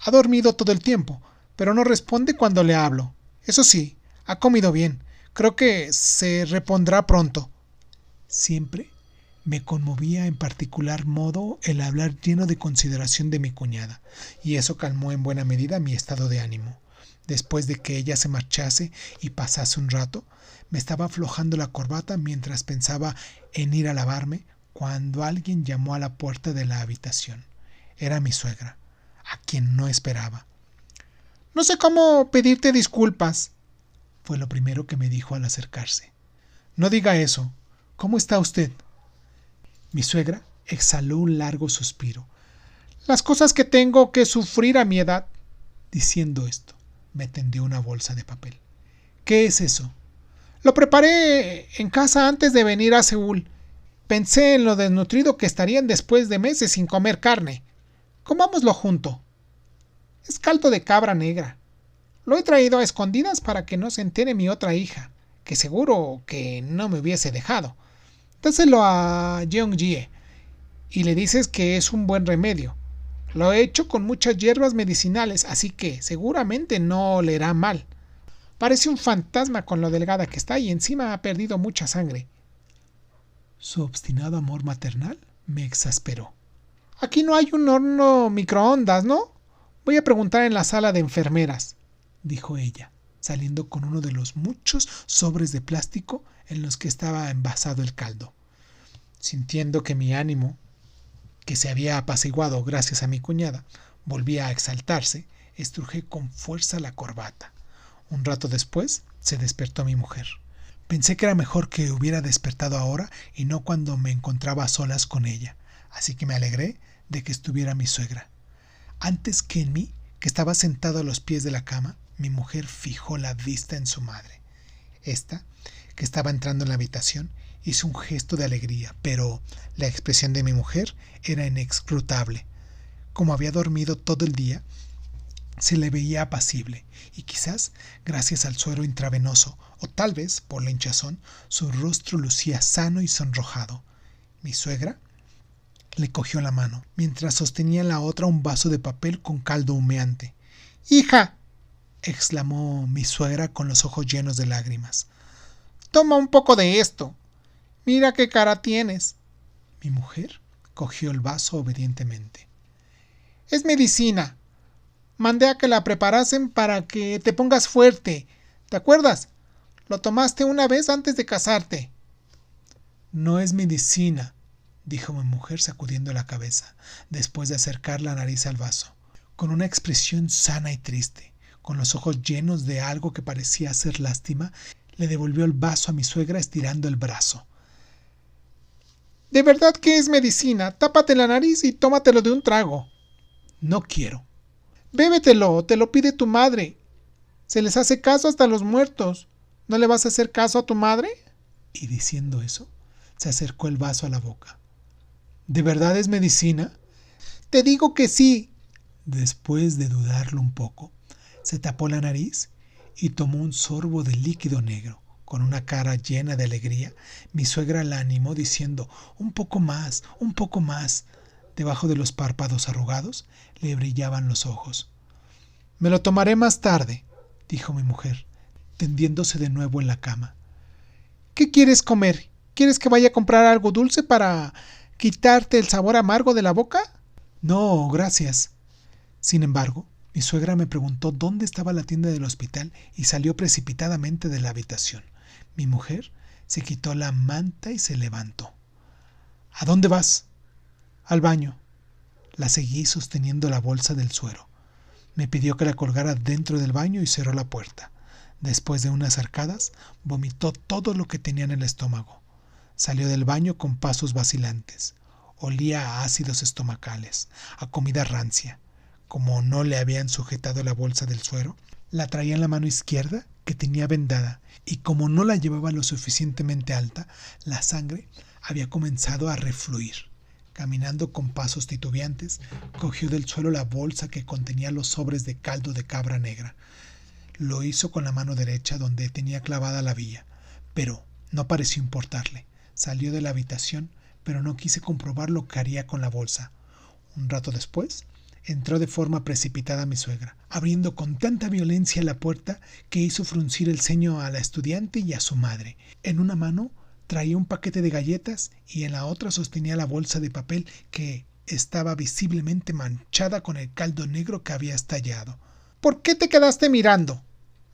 Ha dormido todo el tiempo, pero no responde cuando le hablo. Eso sí, ha comido bien. Creo que se repondrá pronto. Siempre me conmovía en particular modo el hablar lleno de consideración de mi cuñada, y eso calmó en buena medida mi estado de ánimo. Después de que ella se marchase y pasase un rato, me estaba aflojando la corbata mientras pensaba en ir a lavarme cuando alguien llamó a la puerta de la habitación. Era mi suegra, a quien no esperaba. «No sé cómo pedirte disculpas», fue lo primero que me dijo al acercarse. «No diga eso. ¿Cómo está usted?» Mi suegra exhaló un largo suspiro. «Las cosas que tengo que sufrir a mi edad». Diciendo esto, me tendió una bolsa de papel. «¿Qué es eso?» «Lo preparé en casa antes de venir a Seúl. Pensé en lo desnutrido que estarían después de meses sin comer carne. Comámoslo junto. Es caldo de cabra negra. Lo he traído a escondidas para que no se entere mi otra hija, que seguro que no me hubiese dejado. Dáselo a Jeong-jie y le dices que es un buen remedio. Lo he hecho con muchas hierbas medicinales, así que seguramente no le hará mal. Parece un fantasma con lo delgada que está y encima ha perdido mucha sangre». Su obstinado amor maternal me exasperó. «Aquí no hay un horno microondas, ¿no? Voy a preguntar en la sala de enfermeras», dijo ella, saliendo con uno de los muchos sobres de plástico en los que estaba envasado el caldo. Sintiendo que mi ánimo, que se había apaciguado gracias a mi cuñada, volvía a exaltarse, estrujé con fuerza la corbata. Un rato después se despertó mi mujer. Pensé que era mejor que hubiera despertado ahora y no cuando me encontraba a solas con ella, así que me alegré de que estuviera mi suegra. Antes que en mí, que estaba sentado a los pies de la cama, mi mujer fijó la vista en su madre. Esta, que estaba entrando en la habitación, hizo un gesto de alegría, pero la expresión de mi mujer era inescrutable. Como había dormido todo el día, se le veía apacible, y quizás gracias al suero intravenoso, o tal vez por la hinchazón, su rostro lucía sano y sonrojado. Mi suegra le cogió la mano, mientras sostenía en la otra un vaso de papel con caldo humeante. «¡Hija!», exclamó mi suegra con los ojos llenos de lágrimas. «Toma un poco de esto. Mira qué cara tienes». Mi mujer cogió el vaso obedientemente. «Es medicina. Mandé a que la preparasen para que te pongas fuerte. ¿Te acuerdas? Lo tomaste una vez antes de casarte». «No es medicina», dijo mi mujer sacudiendo la cabeza, después de acercar la nariz al vaso, con una expresión sana y triste. Con los ojos llenos de algo que parecía ser lástima, le devolvió el vaso a mi suegra estirando el brazo. «De verdad que es medicina. Tápate la nariz y tómatelo de un trago». «No quiero». «Bébetelo, te lo pide tu madre. Se les hace caso hasta a los muertos. ¿No le vas a hacer caso a tu madre?». Y diciendo eso, se acercó el vaso a la boca. «¿De verdad es medicina?». «Te digo que sí». Después de dudarlo un poco, se tapó la nariz y tomó un sorbo de líquido negro. Con una cara llena de alegría, mi suegra la animó diciendo: un poco más, un poco más». Debajo de los párpados arrugados le brillaban los ojos. «Me lo tomaré más tarde», dijo mi mujer, tendiéndose de nuevo en la cama. «¿Qué quieres comer? ¿Quieres que vaya a comprar algo dulce para quitarte el sabor amargo de la boca?» «No, gracias». Sin embargo, mi suegra me preguntó dónde estaba la tienda del hospital y salió precipitadamente de la habitación. Mi mujer se quitó la manta y se levantó. ¿A dónde vas? Al baño. La seguí sosteniendo la bolsa del suero. Me pidió que la colgara dentro del baño y cerró la puerta. Después de unas arcadas, vomitó todo lo que tenía en el estómago. Salió del baño con pasos vacilantes. Olía a ácidos estomacales, a comida rancia. Como no le habían sujetado la bolsa del suero, la traía en la mano izquierda, que tenía vendada, y como no la llevaba lo suficientemente alta, la sangre había comenzado a refluir. Caminando con pasos titubeantes, cogió del suelo la bolsa que contenía los sobres de caldo de cabra negra. Lo hizo con la mano derecha donde tenía clavada la villa, pero no pareció importarle. Salió de la habitación, pero no quise comprobar lo que haría con la bolsa. Un rato después, entró de forma precipitada mi suegra, abriendo con tanta violencia la puerta que hizo fruncir el ceño a la estudiante y a su madre. En una mano traía un paquete de galletas y en la otra sostenía la bolsa de papel que estaba visiblemente manchada con el caldo negro que había estallado. ¿Por qué te quedaste mirando?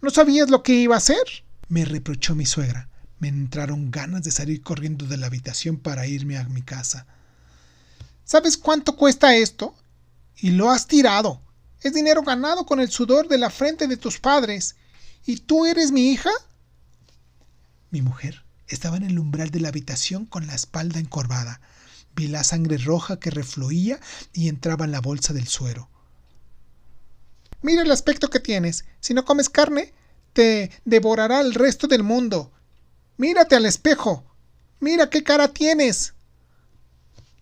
¿No sabías lo que iba a hacer?, me reprochó mi suegra. Me entraron ganas de salir corriendo de la habitación para irme a mi casa. ¿Sabes cuánto cuesta esto? Y lo has tirado. Es dinero ganado con el sudor de la frente de tus padres. ¿Y tú eres mi hija? Mi mujer estaba en el umbral de la habitación con la espalda encorvada. Vi la sangre roja que refluía y entraba en la bolsa del suero. Mira el aspecto que tienes. Si no comes carne, te devorará el resto del mundo. Mírate al espejo. Mira qué cara tienes.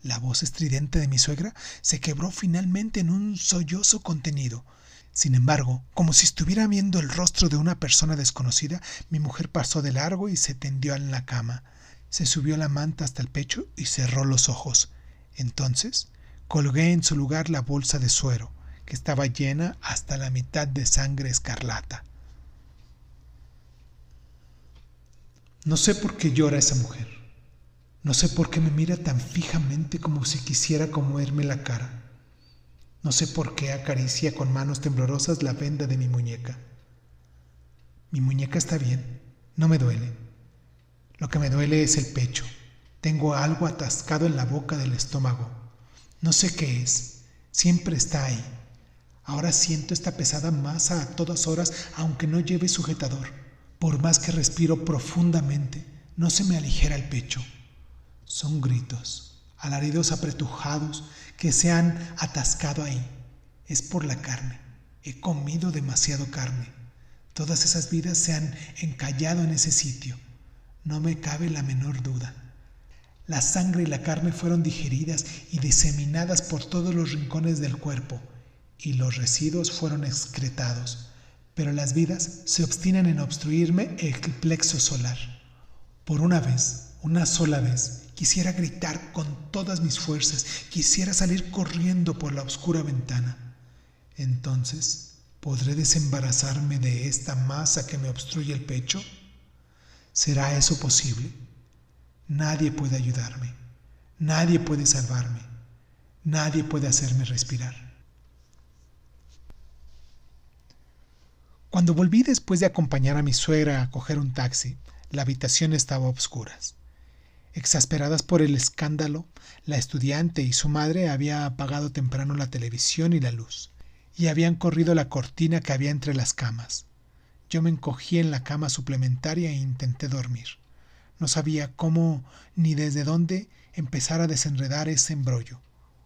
La voz estridente de mi suegra se quebró finalmente en un sollozo contenido. Sin embargo, como si estuviera viendo el rostro de una persona desconocida, mi mujer pasó de largo y se tendió en la cama. Se subió la manta hasta el pecho y cerró los ojos. Entonces, colgué en su lugar la bolsa de suero, que estaba llena hasta la mitad de sangre escarlata. No sé por qué llora esa mujer. No sé por qué me mira tan fijamente como si quisiera comerme la cara. No sé por qué acaricia con manos temblorosas la venda de mi muñeca. Mi muñeca está bien, no me duele. Lo que me duele es el pecho. Tengo algo atascado en la boca del estómago. No sé qué es. Siempre está ahí. Ahora siento esta pesada masa a todas horas, aunque no lleve sujetador. Por más que respiro profundamente, no se me aligera el pecho. Son gritos, alaridos apretujados que se han atascado ahí. Es por la carne. He comido demasiado carne. Todas esas vidas se han encallado en ese sitio. No me cabe la menor duda. La sangre y la carne fueron digeridas y diseminadas por todos los rincones del cuerpo, y los residuos fueron excretados. Pero las vidas se obstinan en obstruirme el plexo solar. Por una vez, una sola vez, quisiera gritar con todas mis fuerzas, quisiera salir corriendo por la oscura ventana. Entonces, ¿podré desembarazarme de esta masa que me obstruye el pecho? ¿Será eso posible? Nadie puede ayudarme, nadie puede salvarme, nadie puede hacerme respirar. Cuando volví después de acompañar a mi suegra a coger un taxi, la habitación estaba a obscuras. Exasperadas por el escándalo, la estudiante y su madre habían apagado temprano la televisión y la luz, y habían corrido la cortina que había entre las camas. Yo me encogí en la cama suplementaria e intenté dormir. No sabía cómo ni desde dónde empezar a desenredar ese embrollo.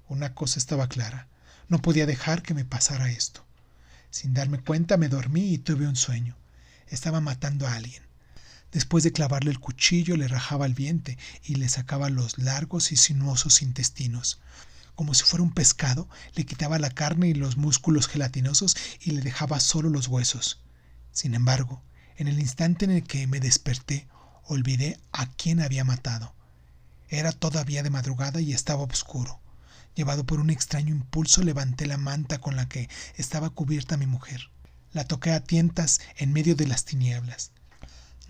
Una cosa estaba clara: no podía dejar que me pasara esto. Sin darme cuenta me dormí y tuve un sueño. Estaba matando a alguien. Después de clavarle el cuchillo, le rajaba el vientre y le sacaba los largos y sinuosos intestinos. Como si fuera un pescado, le quitaba la carne y los músculos gelatinosos y le dejaba solo los huesos. Sin embargo, en el instante en el que me desperté, olvidé a quién había matado. Era todavía de madrugada y estaba oscuro. Llevado por un extraño impulso, levanté la manta con la que estaba cubierta mi mujer. La toqué a tientas en medio de las tinieblas.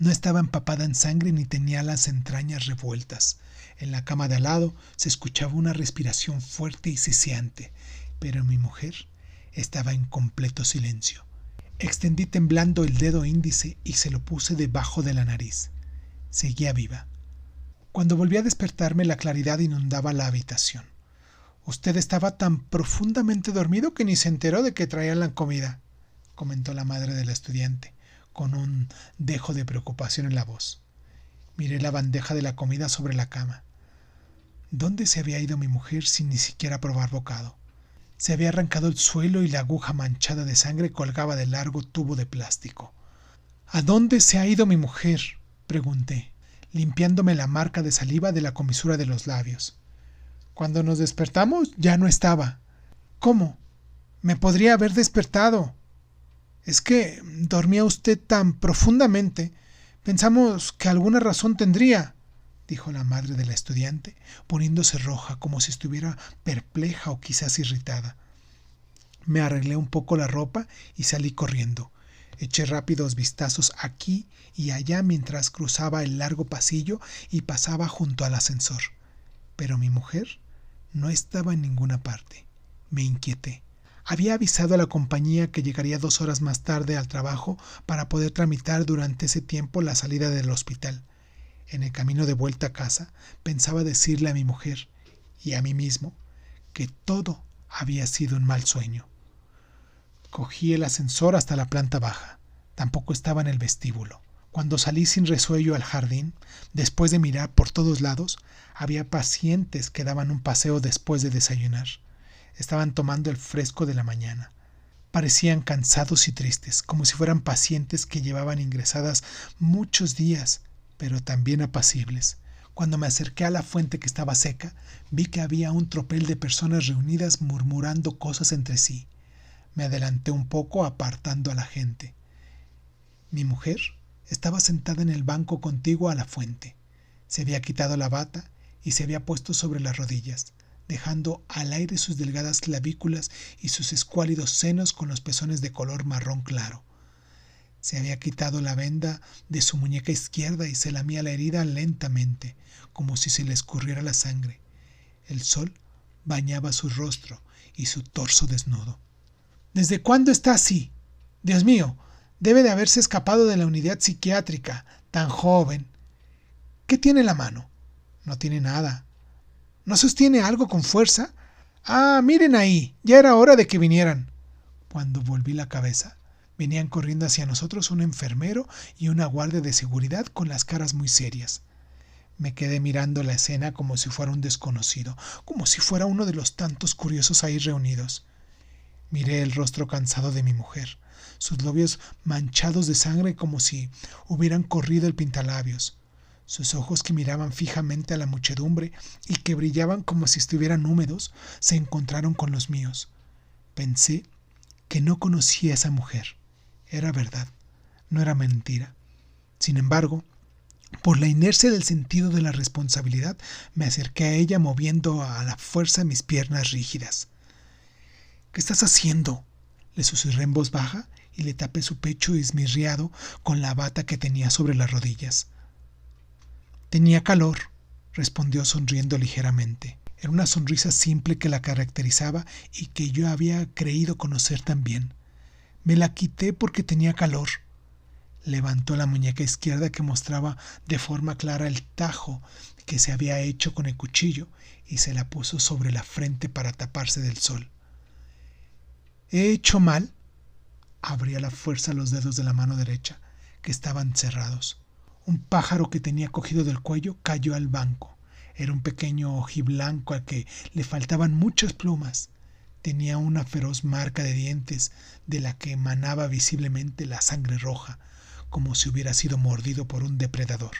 No estaba empapada en sangre ni tenía las entrañas revueltas. En la cama de al lado se escuchaba una respiración fuerte y ceseante, pero mi mujer estaba en completo silencio. Extendí temblando el dedo índice y se lo puse debajo de la nariz. Seguía viva. Cuando volví a despertarme, la claridad inundaba la habitación. Usted estaba tan profundamente dormido que ni se enteró de que traían la comida, comentó la madre del estudiante, con un dejo de preocupación en la voz. Miré la bandeja de la comida sobre la cama. ¿Dónde se había ido mi mujer sin ni siquiera probar bocado? Se había arrancado el suelo y la aguja manchada de sangre colgaba del largo tubo de plástico. ¿A dónde se ha ido mi mujer?, pregunté, limpiándome la marca de saliva de la comisura de los labios. Cuando nos despertamos ya no estaba. ¿Cómo? Me podría haber despertado. Es que dormía usted tan profundamente. Pensamos que alguna razón tendría, dijo la madre de la estudiante, poniéndose roja como si estuviera perpleja o quizás irritada. Me arreglé un poco la ropa y salí corriendo. Eché rápidos vistazos aquí y allá mientras cruzaba el largo pasillo y pasaba junto al ascensor. Pero mi mujer no estaba en ninguna parte. Me inquieté. Había avisado a la compañía que llegaría 2 horas más tarde al trabajo para poder tramitar durante ese tiempo la salida del hospital. En el camino de vuelta a casa pensaba decirle a mi mujer y a mí mismo que todo había sido un mal sueño. Cogí el ascensor hasta la planta baja. Tampoco estaba en el vestíbulo. Cuando salí sin resuello al jardín, después de mirar por todos lados, había pacientes que daban un paseo después de desayunar. Estaban tomando el fresco de la mañana. Parecían cansados y tristes, como si fueran pacientes que llevaban ingresadas muchos días, pero también apacibles. Cuando me acerqué a la fuente que estaba seca, vi que había un tropel de personas reunidas murmurando cosas entre sí. Me adelanté un poco apartando a la gente. Mi mujer estaba sentada en el banco contiguo a la fuente. Se había quitado la bata y se había puesto sobre las rodillas, dejando al aire sus delgadas clavículas y sus escuálidos senos con los pezones de color marrón claro. Se había quitado la venda de su muñeca izquierda y se lamía la herida lentamente, como si se le escurriera la sangre. El sol bañaba su rostro y su torso desnudo. ¿Desde cuándo está así? Dios mío, debe de haberse escapado de la unidad psiquiátrica, tan joven. ¿Qué tiene en la mano? No tiene nada. ¿No sostiene algo con fuerza? Ah, miren ahí, ya era hora de que vinieran. Cuando volví la cabeza, venían corriendo hacia nosotros un enfermero y una guardia de seguridad con las caras muy serias. Me quedé mirando la escena como si fuera un desconocido, como si fuera uno de los tantos curiosos ahí reunidos. Miré el rostro cansado de mi mujer, sus labios manchados de sangre como si hubieran corrido el pintalabios, sus ojos que miraban fijamente a la muchedumbre y que brillaban como si estuvieran húmedos, se encontraron con los míos. Pensé que no conocía a esa mujer. Era verdad, no era mentira. Sin embargo, por la inercia del sentido de la responsabilidad, me acerqué a ella moviendo a la fuerza mis piernas rígidas. ¿Qué estás haciendo?, le susurré en voz baja y le tapé su pecho esmirriado con la bata que tenía sobre las rodillas. Tenía calor, respondió sonriendo ligeramente. Era una sonrisa simple que la caracterizaba y que yo había creído conocer tan bien. Me la quité porque tenía calor. Levantó la muñeca izquierda que mostraba de forma clara el tajo que se había hecho con el cuchillo y se la puso sobre la frente para taparse del sol. ¿He hecho mal? Abrí a la fuerza los dedos de la mano derecha, que estaban cerrados. Un pájaro que tenía cogido del cuello cayó al banco. Era un pequeño ojiblanco al que le faltaban muchas plumas. Tenía una feroz marca de dientes de la que emanaba visiblemente la sangre roja, como si hubiera sido mordido por un depredador.